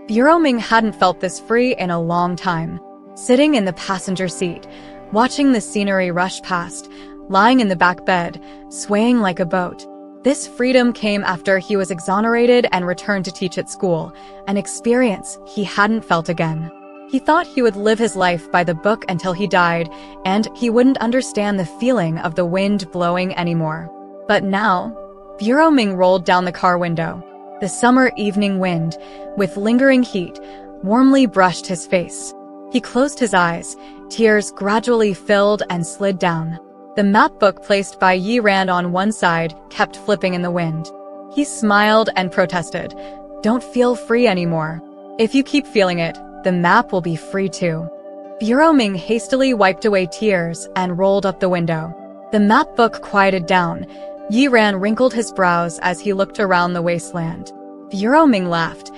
Bureau Ming hadn't felt this free in a long time. Sitting in the passenger seat, watching the scenery rush past, lying in the back bed, swaying like a boat. This freedom came after he was exonerated and returned to teach at school, an experience he hadn't felt again. He thought he would live his life by the book until he died, and he wouldn't understand the feeling of the wind blowing anymore. But now, Bureau Ming rolled down the car window. The summer evening wind, with lingering heat, warmly brushed his face. He closed his eyes, tears gradually filled and slid down. The map book placed by Yi Ran on one side kept flipping in the wind. He smiled and protested. "Don't feel free anymore. If you keep feeling it, the map will be free too." Bureau Ming hastily wiped away tears and rolled up the window. The map book quieted down. Yi Ran wrinkled his brows as he looked around the wasteland. Bureau Ming laughed.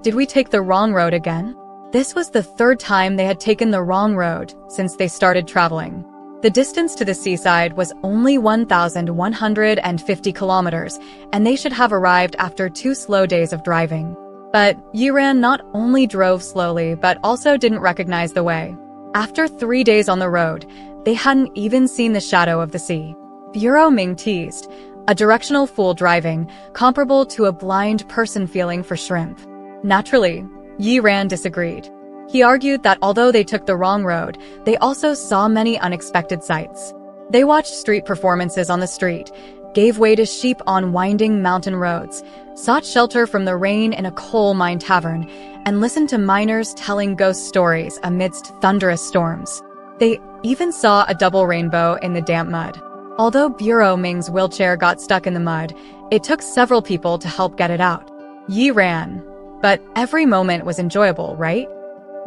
Did we take the wrong road again? This was the third time they had taken the wrong road since they started traveling. The distance to the seaside was only 1,150 kilometers, and they should have arrived after 2 slow days of driving. But Yi Ran not only drove slowly but also didn't recognize the way. After 3 days on the road, they hadn't even seen the shadow of the sea. Bureau Ming teased, a directional fool driving, comparable to a blind person feeling for shrimp. Naturally, Yi Ran disagreed. He argued that although they took the wrong road, they also saw many unexpected sights. They watched street performances on the street, gave way to sheep on winding mountain roads, sought shelter from the rain in a coal mine tavern, and listened to miners telling ghost stories amidst thunderous storms. They even saw a double rainbow in the damp mud. Although Bureau Ming's wheelchair got stuck in the mud, it took several people to help get it out. Yi Ran. But every moment was enjoyable, right?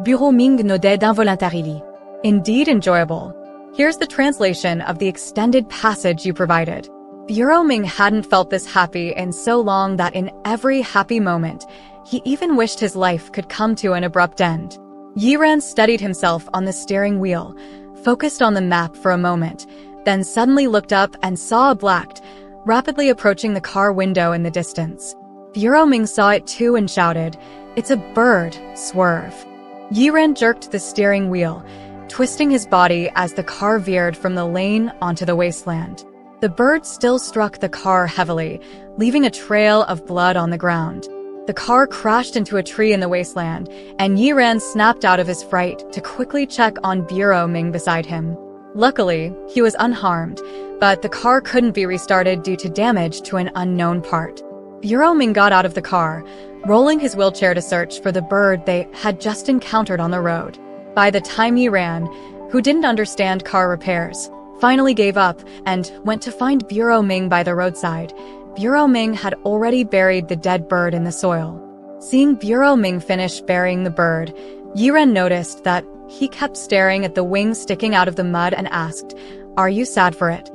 Bureau Ming nodded involontarily. Indeed enjoyable. Here's the translation of the extended passage you provided. Bureau Ming hadn't felt this happy in so long that in every happy moment, he even wished his life could come to an abrupt end. Yi Ran steadied himself on the steering wheel, focused on the map for a moment, then suddenly looked up and saw a black, rapidly approaching the car window in the distance. Bureau Ming saw it too and shouted, "It's a bird, swerve." Yi Ran jerked the steering wheel, twisting his body as the car veered from the lane onto the wasteland. The bird still struck the car heavily, leaving a trail of blood on the ground. The car crashed into a tree in the wasteland, and Yiran snapped out of his fright to quickly check on Bureau Ming beside him. Luckily, he was unharmed, but the car couldn't be restarted due to damage to an unknown part. Bureau Ming got out of the car, rolling his wheelchair to search for the bird they had just encountered on the road. By the time Yiran, who didn't understand car repairs, finally gave up and went to find Bureau Ming by the roadside, Bureau Ming had already buried the dead bird in the soil. Seeing Bureau Ming finish burying the bird, Yiran noticed that he kept staring at the wings sticking out of the mud and asked, "Are you sad for it?"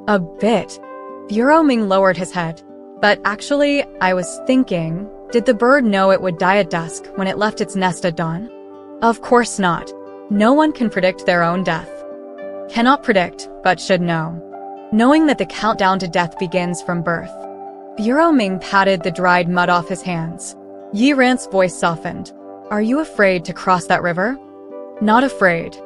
"A bit." Bureau Ming lowered his head. "But actually, I was thinking, did the bird know it would die at dusk when it left its nest at dawn?" "Of course not. No one can predict their own death." Cannot predict, but should know. Knowing that the countdown to death begins from birth. Bureau Ming patted the dried mud off his hands. Yiran's voice softened. "Are you afraid to cross that river?" "Not afraid."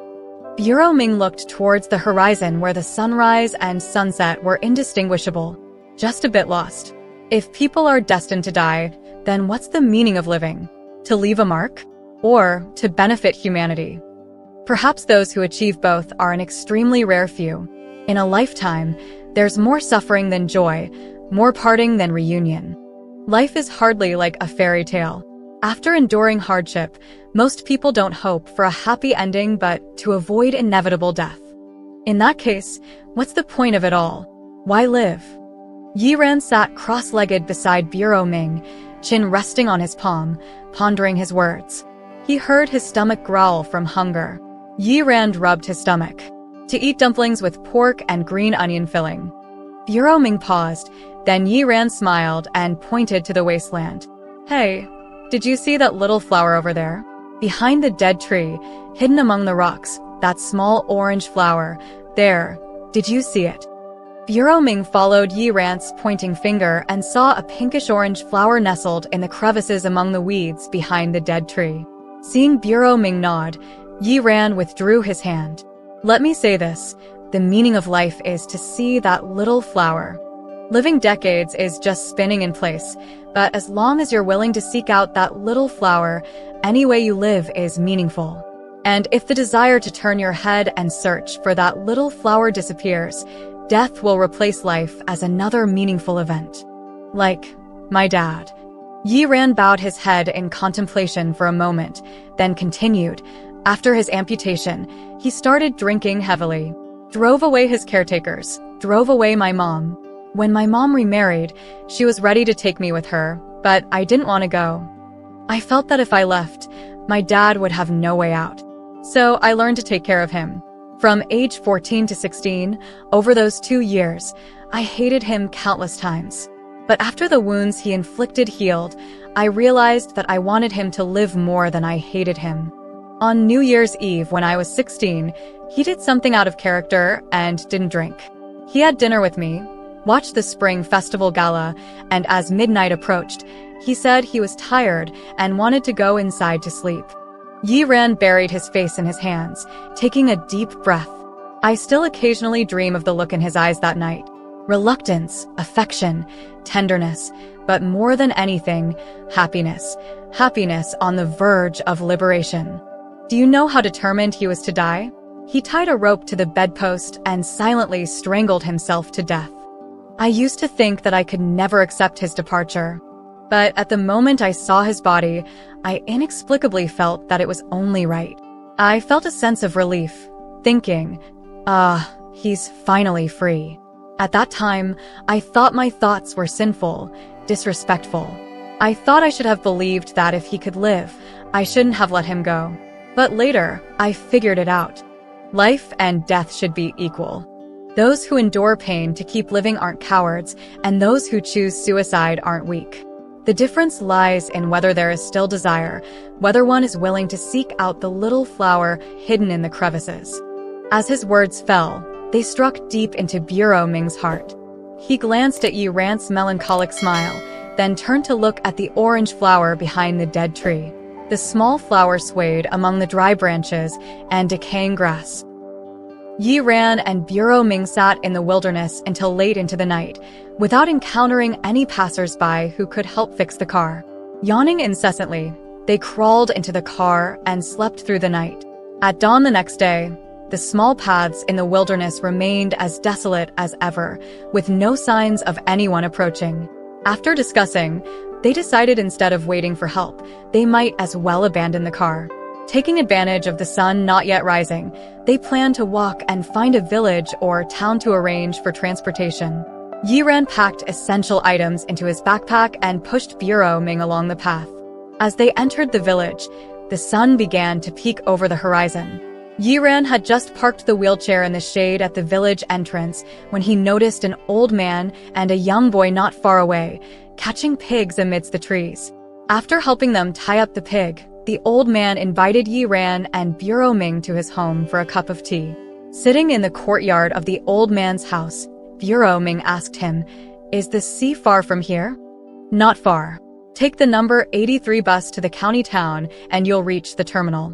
Bureau Ming looked towards the horizon where the sunrise and sunset were indistinguishable, just a bit lost. If people are destined to die, then what's the meaning of living? To leave a mark? Or to benefit humanity? Perhaps those who achieve both are an extremely rare few. In a lifetime, there's more suffering than joy, more parting than reunion. Life is hardly like a fairy tale. After enduring hardship, most people don't hope for a happy ending but to avoid inevitable death. In that case, what's the point of it all? Why live? Yiran sat cross-legged beside Bureau Ming, chin resting on his palm, pondering his words. He heard his stomach growl from hunger. Yiran rubbed his stomach. To eat dumplings with pork and green onion filling. Bureau Ming paused, then Yiran smiled and pointed to the wasteland. "Hey, did you see that little flower over there? Behind the dead tree, hidden among the rocks, that small orange flower. There, did you see it?" Bureau Ming followed Yiran's pointing finger and saw a pinkish-orange flower nestled in the crevices among the weeds behind the dead tree. Seeing Bureau Ming nod, Yiran withdrew his hand. "Let me say this, the meaning of life is to see that little flower. Living decades is just spinning in place, but as long as you're willing to seek out that little flower, any way you live is meaningful. And if the desire to turn your head and search for that little flower disappears, death will replace life as another meaningful event. Like my dad." Yiran bowed his head in contemplation for a moment, then continued. After his amputation, he started drinking heavily. Drove away his caretakers, drove away my mom. When my mom remarried, she was ready to take me with her, but I didn't want to go. I felt that if I left, my dad would have no way out. So I learned to take care of him. From age 14 to 16, over those 2 years, I hated him countless times. But after the wounds he inflicted healed, I realized that I wanted him to live more than I hated him. On New Year's Eve when I was 16, he did something out of character and didn't drink. He had dinner with me, watched the Spring Festival Gala, and as midnight approached, he said he was tired and wanted to go inside to sleep. Yiran buried his face in his hands, taking a deep breath. I still occasionally dream of the look in his eyes that night. Reluctance, affection, tenderness, but more than anything, happiness. Happiness on the verge of liberation. Do you know how determined he was to die? He tied a rope to the bedpost and silently strangled himself to death. I used to think that I could never accept his departure. But at the moment I saw his body, I inexplicably felt that it was only right. I felt a sense of relief, thinking, he's finally free. At that time, I thought my thoughts were sinful, disrespectful. I thought I should have believed that if he could live, I shouldn't have let him go. But later, I figured it out. Life and death should be equal. Those who endure pain to keep living aren't cowards, and those who choose suicide aren't weak. The difference lies in whether there is still desire, whether one is willing to seek out the little flower hidden in the crevices. As his words fell, they struck deep into Bureau Ming's heart. He glanced at Yiran's melancholic smile, then turned to look at the orange flower behind the dead tree. The small flower swayed among the dry branches and decaying grass. Yi Ran and Bureau Ming sat in the wilderness until late into the night, without encountering any passers-by who could help fix the car. Yawning incessantly, they crawled into the car and slept through the night. At dawn the next day, the small paths in the wilderness remained as desolate as ever, with no signs of anyone approaching. After discussing, they decided instead of waiting for help, they might as well abandon the car. Taking advantage of the sun not yet rising, they planned to walk and find a village or town to arrange for transportation. Yi Ran packed essential items into his backpack and pushed Bureau Ming along the path. As they entered the village, the sun began to peek over the horizon. Yi Ran had just parked the wheelchair in the shade at the village entrance when he noticed an old man and a young boy not far away, catching pigs amidst the trees. After helping them tie up the pig, the old man invited Yi Ran and Bureau Ming to his home for a cup of tea. Sitting in the courtyard of the old man's house, Bureau Ming asked him, "Is the sea far from here?" "Not far. Take the number 83 bus to the county town and you'll reach the terminal."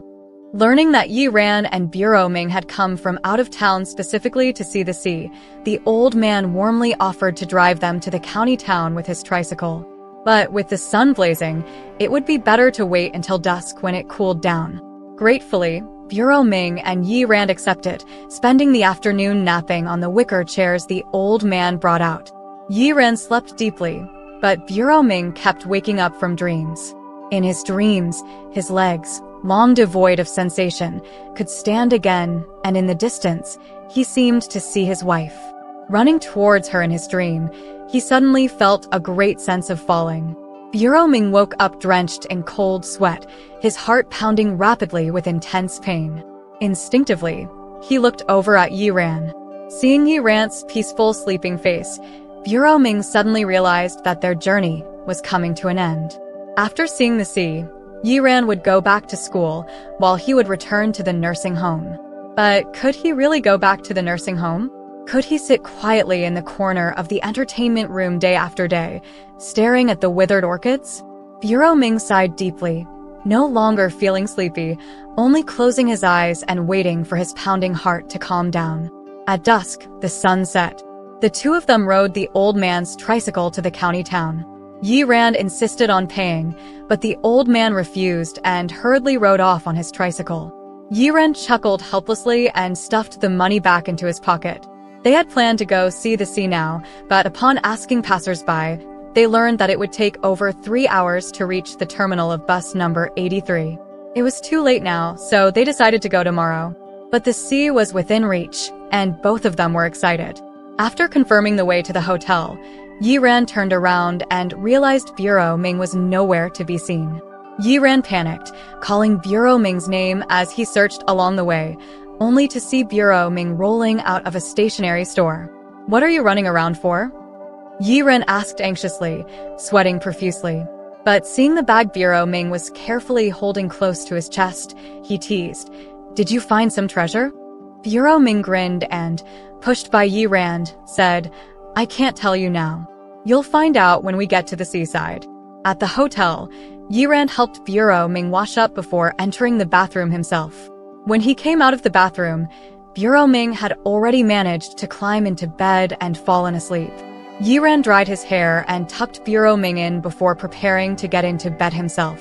Learning that Yi Ran and Bureau Ming had come from out of town specifically to see the sea, the old man warmly offered to drive them to the county town with his tricycle. But with the sun blazing, it would be better to wait until dusk when it cooled down. Gratefully, Bureau Ming and Yi Ran accepted, spending the afternoon napping on the wicker chairs the old man brought out. Yi Ran slept deeply, but Bureau Ming kept waking up from dreams. In his dreams, his legs, long devoid of sensation, could stand again, and in the distance, he seemed to see his wife. Running towards her in his dream, he suddenly felt a great sense of falling. Bureau Ming woke up drenched in cold sweat, his heart pounding rapidly with intense pain. Instinctively, he looked over at Yi Ran. Seeing Yi Ran's peaceful sleeping face, Bureau Ming suddenly realized that their journey was coming to an end. After seeing the sea, Yi Ran would go back to school while he would return to the nursing home. But could he really go back to the nursing home? Could he sit quietly in the corner of the entertainment room day after day, staring at the withered orchids? Bureau Ming sighed deeply, no longer feeling sleepy, only closing his eyes and waiting for his pounding heart to calm down. At dusk, the sun set. The two of them rode the old man's tricycle to the county town. Yi Ran insisted on paying, but the old man refused and hurriedly rode off on his tricycle. Yi Ran chuckled helplessly and stuffed the money back into his pocket. They had planned to go see the sea now, but upon asking passers-by, they learned that it would take over 3 hours to reach the terminal of bus number 83. It was too late now, so they decided to go tomorrow. But the sea was within reach, and both of them were excited. After confirming the way to the hotel, Yi Ran turned around and realized Bureau Ming was nowhere to be seen. Yi Ran panicked, calling Bureau Ming's name as he searched along the way, only to see Bureau Ming rolling out of a stationery store. "What are you running around for?" Yi Ran asked anxiously, sweating profusely. But seeing the bag Bureau Ming was carefully holding close to his chest, he teased, "Did you find some treasure?" Bureau Ming grinned and, pushed by Yi Ran, said, "I can't tell you now. You'll find out when we get to the seaside." At the hotel, Yi Ran helped Bureau Ming wash up before entering the bathroom himself. When he came out of the bathroom, Bureau Ming had already managed to climb into bed and fallen asleep. Yi Ran dried his hair and tucked Bureau Ming in before preparing to get into bed himself.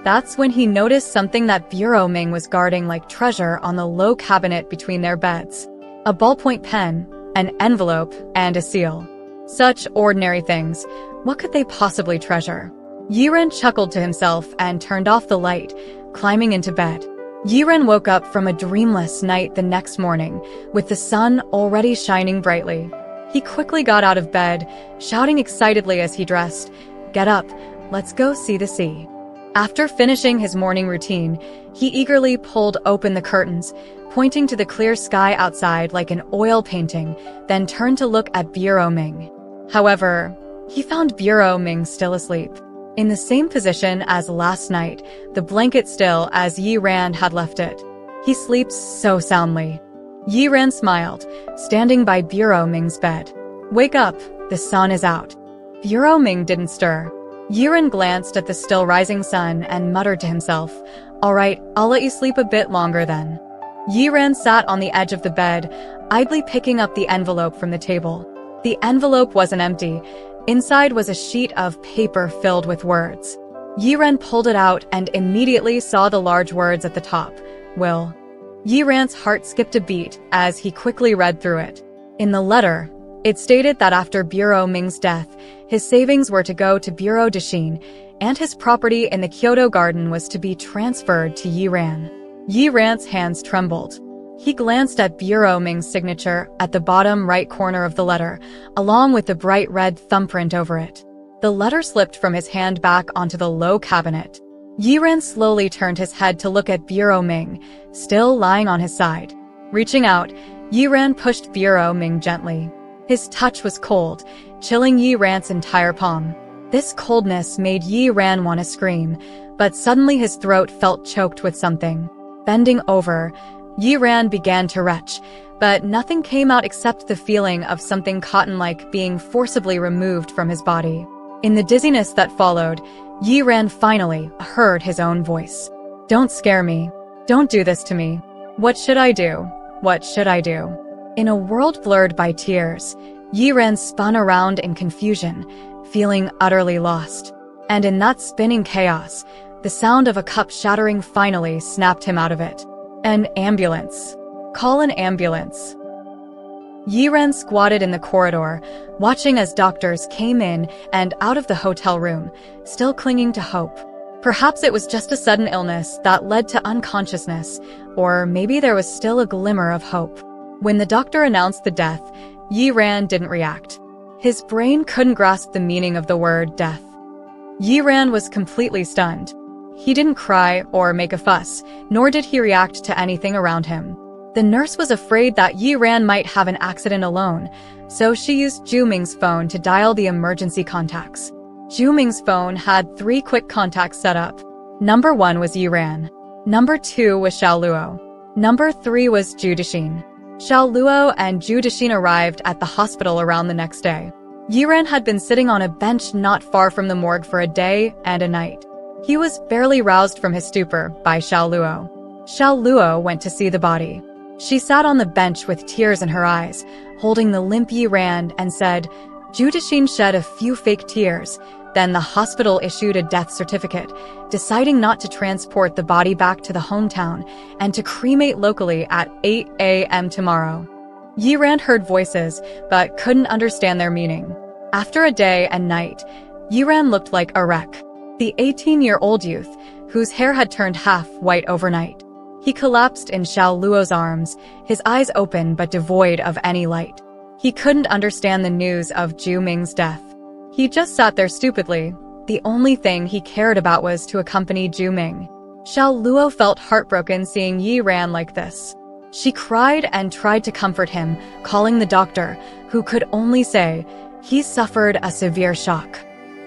That's when he noticed something that Bureau Ming was guarding like treasure on the low cabinet between their beds. A ballpoint pen, an envelope, and a seal. Such ordinary things. What could they possibly treasure? Yi Ran chuckled to himself and turned off the light, climbing into bed. Yi Ran woke up from a dreamless night the next morning, with the sun already shining brightly. He quickly got out of bed, shouting excitedly as he dressed, "Get up, let's go see the sea." After finishing his morning routine, he eagerly pulled open the curtains, pointing to the clear sky outside like an oil painting, then turned to look at Bureau Ming. However, he found Bureau Ming still asleep. In the same position as last night, the blanket still as Yi Ran had left it. He sleeps so soundly. Yi Ran smiled, standing by Bureau Ming's bed. "Wake up, the sun is out." Bureau Ming didn't stir. Yi Ran glanced at the still rising sun and muttered to himself, "All right, I'll let you sleep a bit longer then." Yiran sat on the edge of the bed, idly picking up the envelope from the table. The envelope wasn't empty. Inside was a sheet of paper filled with words. Yiran pulled it out and immediately saw the large words at the top. Will. Yiran's heart skipped a beat as he quickly read through it. In the letter, it stated that after Bureau Ming's death, his savings were to go to Bureau Dixin, and his property in the Kyoto garden was to be transferred to Yiran. Yiran's hands trembled. He glanced at Bureau Ming's signature at the bottom right corner of the letter, along with the bright red thumbprint over it. The letter slipped from his hand back onto the low cabinet. Yiran slowly turned his head to look at Bureau Ming, still lying on his side. Reaching out, Yiran pushed Bureau Ming gently. His touch was cold, chilling Yiran's entire palm. This coldness made Yiran want to scream, but suddenly his throat felt choked with something. Bending over, Yiran began to retch, but nothing came out except the feeling of something cotton-like being forcibly removed from his body. In the dizziness that followed, Yiran finally heard his own voice. Don't scare me. Don't do this to me. What should I do? What should I do? In a world blurred by tears, Yiran spun around in confusion, feeling utterly lost. And in that spinning chaos, the sound of a cup shattering finally snapped him out of it. An ambulance. Call an ambulance. Yiran squatted in the corridor, watching as doctors came in and out of the hotel room, still clinging to hope. Perhaps it was just a sudden illness that led to unconsciousness, or maybe there was still a glimmer of hope. When the doctor announced the death, Yiran didn't react. His brain couldn't grasp the meaning of the word death. Yiran was completely stunned. He didn't cry or make a fuss, nor did he react to anything around him. The nurse was afraid that Yiran might have an accident alone, so she used Zhu Ming's phone to dial the emergency contacts. Zhu Ming's phone had 3 quick contacts set up. Number 1 was Yiran. Number 2 was Xiao Luo. Number 3 was Zhu Dixin. Xiao Luo and Zhu Dixin arrived at the hospital around the next day. Yiran had been sitting on a bench not far from the morgue for a day and a night. He was barely roused from his stupor by Xiao Luo. Xiao Luo went to see the body. She sat on the bench with tears in her eyes, holding the limp Yiran, and said, Zhu Dixin shed a few fake tears. Then the hospital issued a death certificate, deciding not to transport the body back to the hometown and to cremate locally at 8 a.m. tomorrow. Yiran heard voices, but couldn't understand their meaning. After a day and night, Yiran looked like a wreck. The 18-year-old youth, whose hair had turned half white overnight. He collapsed in Xiao Luo's arms, his eyes open but devoid of any light. He couldn't understand the news of Zhu Ming's death. He just sat there stupidly. The only thing he cared about was to accompany Zhu Ming. Xiao Luo felt heartbroken seeing Yiran like this. She cried and tried to comfort him, calling the doctor, who could only say, he suffered a severe shock.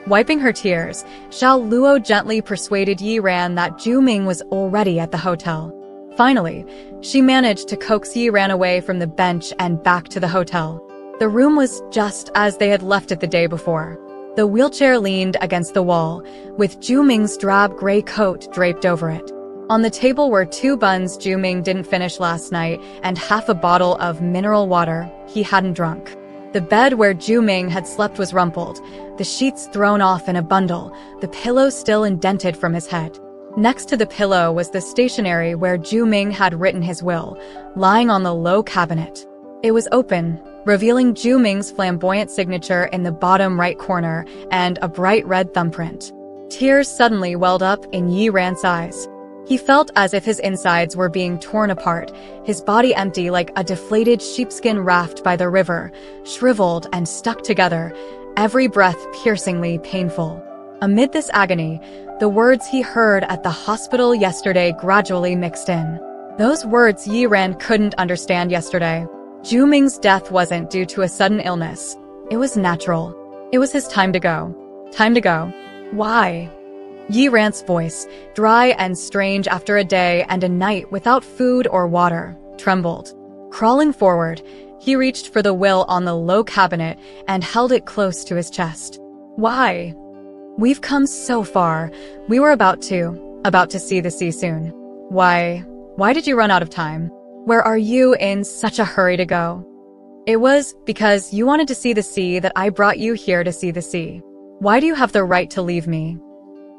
Wiping her tears, Xiao Luo gently persuaded Yiran that Zhu Ming was already at the hotel. Finally, she managed to coax Yiran away from the bench and back to the hotel. The room was just as they had left it the day before. The wheelchair leaned against the wall, with Zhu Ming's drab gray coat draped over it. On the table were 2 buns Zhu Ming didn't finish last night and half a bottle of mineral water he hadn't drunk. The bed where Zhu Ming had slept was rumpled, the sheets thrown off in a bundle, the pillow still indented from his head. Next to the pillow was the stationery where Zhu Ming had written his will, lying on the low cabinet. It was open, revealing Zhu Ming's flamboyant signature in the bottom right corner and a bright red thumbprint. Tears suddenly welled up in Yiran's eyes. He felt as if his insides were being torn apart, his body empty like a deflated sheepskin raft by the river, shriveled and stuck together, every breath piercingly painful. Amid this agony, the words he heard at the hospital yesterday gradually mixed in. Those words Yiran couldn't understand yesterday. Zhu Ming's death wasn't due to a sudden illness. It was natural. It was his time to go. Time to go. Why? Yiran's voice, dry and strange after a day and a night without food or water, trembled. Crawling forward, he reached for the will on the low cabinet and held it close to his chest. Why? We've come so far. We were about to see the sea soon. Why did you run out of time? Where are you in such a hurry to go? It was because you wanted to see the sea that I brought you here to see the sea. Why do you have the right to leave me?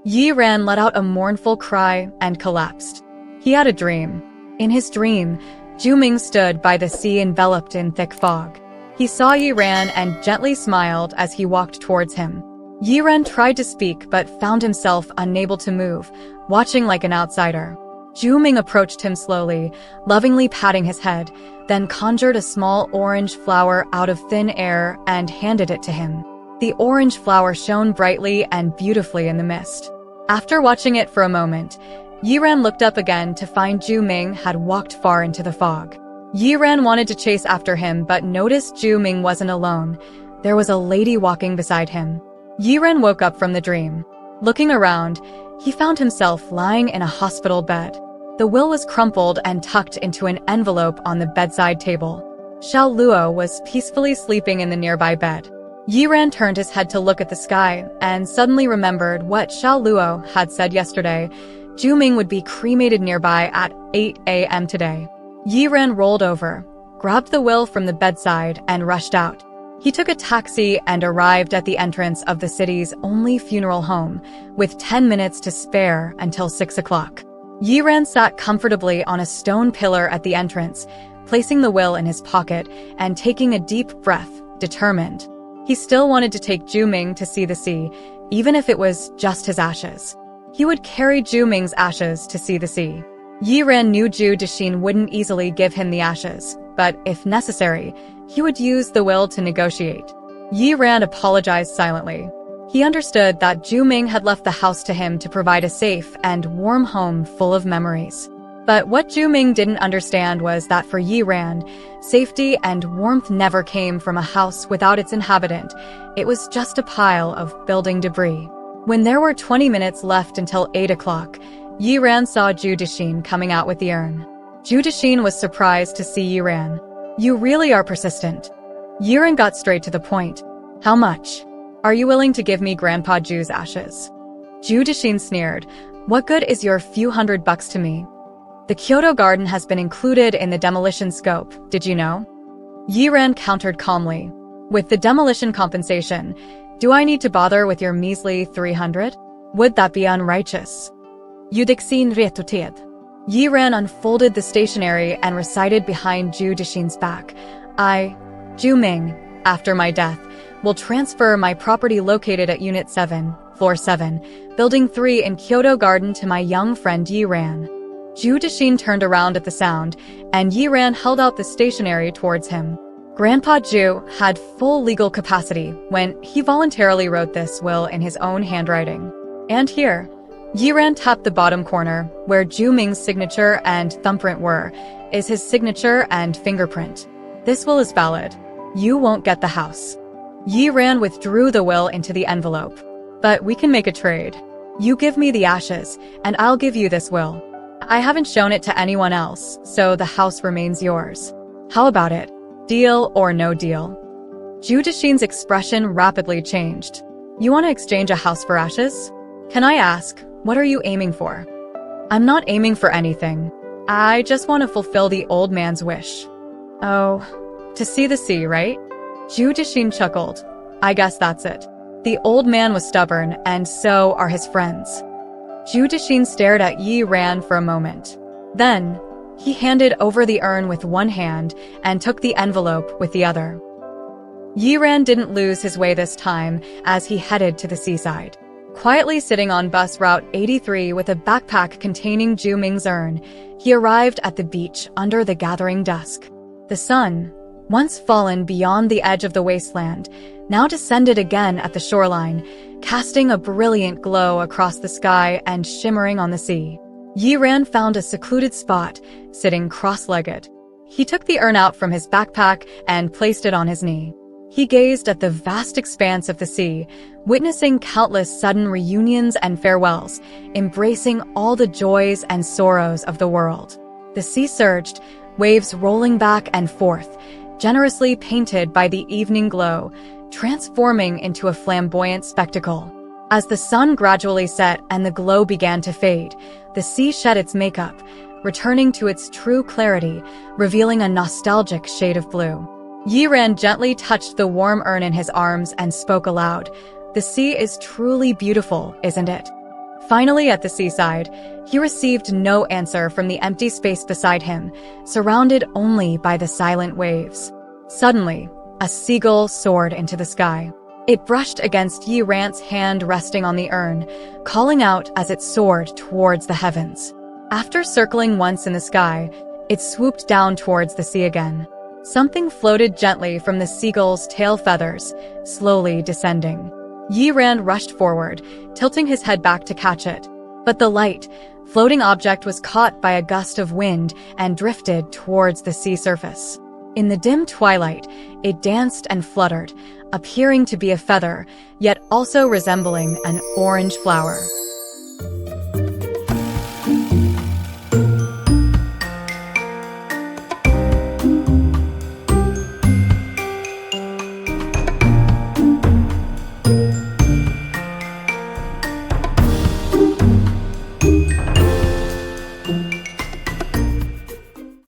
Yi Ran let out a mournful cry and collapsed. He had a dream. In his dream, Zhu Ming stood by the sea enveloped in thick fog. He saw Yi Ran and gently smiled as he walked towards him. Yi Ran tried to speak but found himself unable to move, watching like an outsider. Zhu Ming approached him slowly, lovingly patting his head, then conjured a small orange flower out of thin air and handed it to him. The orange flower shone brightly and beautifully in the mist. After watching it for a moment, Yi Ran looked up again to find Zhu Ming had walked far into the fog. Yi Ran wanted to chase after him but noticed Zhu Ming wasn't alone. There was a lady walking beside him. Yi Ran woke up from the dream. Looking around, he found himself lying in a hospital bed. The will was crumpled and tucked into an envelope on the bedside table. Xiao Luo was peacefully sleeping in the nearby bed. Yi Ran turned his head to look at the sky and suddenly remembered what Xiao Luo had said yesterday. Zhu Ming would be cremated nearby at 8 a.m. today. Yi Ran rolled over, grabbed the will from the bedside, and rushed out. He took a taxi and arrived at the entrance of the city's only funeral home, with 10 minutes to spare until 6 o'clock. Yi Ran sat comfortably on a stone pillar at the entrance, placing the will in his pocket and taking a deep breath, determined. He still wanted to take Zhu Ming to see the sea, even if it was just his ashes. He would carry Zhu Ming's ashes to see the sea. Yi Ran knew Zhu Dexin wouldn't easily give him the ashes, but if necessary, he would use the will to negotiate. Yi Ran apologized silently. He understood that Zhu Ming had left the house to him to provide a safe and warm home full of memories. But what Zhu Ming didn't understand was that for Yi Ran, safety and warmth never came from a house without its inhabitant. It was just a pile of building debris. When there were 20 minutes left until 8 o'clock, Yi Ran saw Zhu Dexin coming out with the urn. Zhu Dexin was surprised to see Yi Ran. You really are persistent. Yi Ran got straight to the point. How much? Are you willing to give me Grandpa Zhu's ashes? Zhu Dexin sneered. What good is your few $100 to me? The Kyoto Garden has been included in the demolition scope, did you know? Yi Ran countered calmly. With the demolition compensation, do I need to bother with your measly 300? Would that be unrighteous? Zhu Dexin retorted. Yi Ran unfolded the stationery and recited behind Zhu Dexin's back. I, Zhu Ming, after my death, will transfer my property located at Unit 7, Floor 7, Building 3 in Kyoto Garden to my young friend Yi Ran. Zhu Dexin turned around at the sound, and Yi Ran held out the stationery towards him. Grandpa Zhu had full legal capacity when he voluntarily wrote this will in his own handwriting. And here, Yi Ran tapped the bottom corner, where Zhu Ming's signature and thumbprint were, is his signature and fingerprint. This will is valid. You won't get the house. Yi Ran withdrew the will into the envelope. But we can make a trade. You give me the ashes, and I'll give you this will. I haven't shown it to anyone else, so the house remains yours. How about it? Deal or no deal? Zhu Dexin's expression rapidly changed. You want to exchange a house for ashes? Can I ask, what are you aiming for? I'm not aiming for anything. I just want to fulfill the old man's wish. Oh, to see the sea, right? Zhu Dexin chuckled. I guess that's it. The old man was stubborn, and so are his friends. Zhu Dexin stared at Yi Ran for a moment. Then, he handed over the urn with one hand and took the envelope with the other. Yi Ran didn't lose his way this time as he headed to the seaside. Quietly sitting on bus route 83 with a backpack containing Zhu Ming's urn, he arrived at the beach under the gathering dusk. The sun, once fallen beyond the edge of the wasteland, now descended again at the shoreline, casting a brilliant glow across the sky and shimmering on the sea. Yi Ran found a secluded spot, sitting cross-legged. He took the urn out from his backpack and placed it on his knee. He gazed at the vast expanse of the sea, witnessing countless sudden reunions and farewells, embracing all the joys and sorrows of the world. The sea surged, waves rolling back and forth, generously painted by the evening glow, transforming into a flamboyant spectacle. As the sun gradually set and the glow began to fade, the sea shed its makeup, returning to its true clarity, revealing a nostalgic shade of blue. Yiran gently touched the warm urn in his arms and spoke aloud. "The sea is truly beautiful, isn't it?" Finally, at the seaside, he received no answer from the empty space beside him, surrounded only by the silent waves. Suddenly, a seagull soared into the sky. It brushed against Yi Ran's hand resting on the urn, calling out as it soared towards the heavens. After circling once in the sky, it swooped down towards the sea again. Something floated gently from the seagull's tail feathers, slowly descending. Yi Ran rushed forward, tilting his head back to catch it. But the light, floating object was caught by a gust of wind and drifted towards the sea surface. In the dim twilight, it danced and fluttered, appearing to be a feather, yet also resembling an orange flower.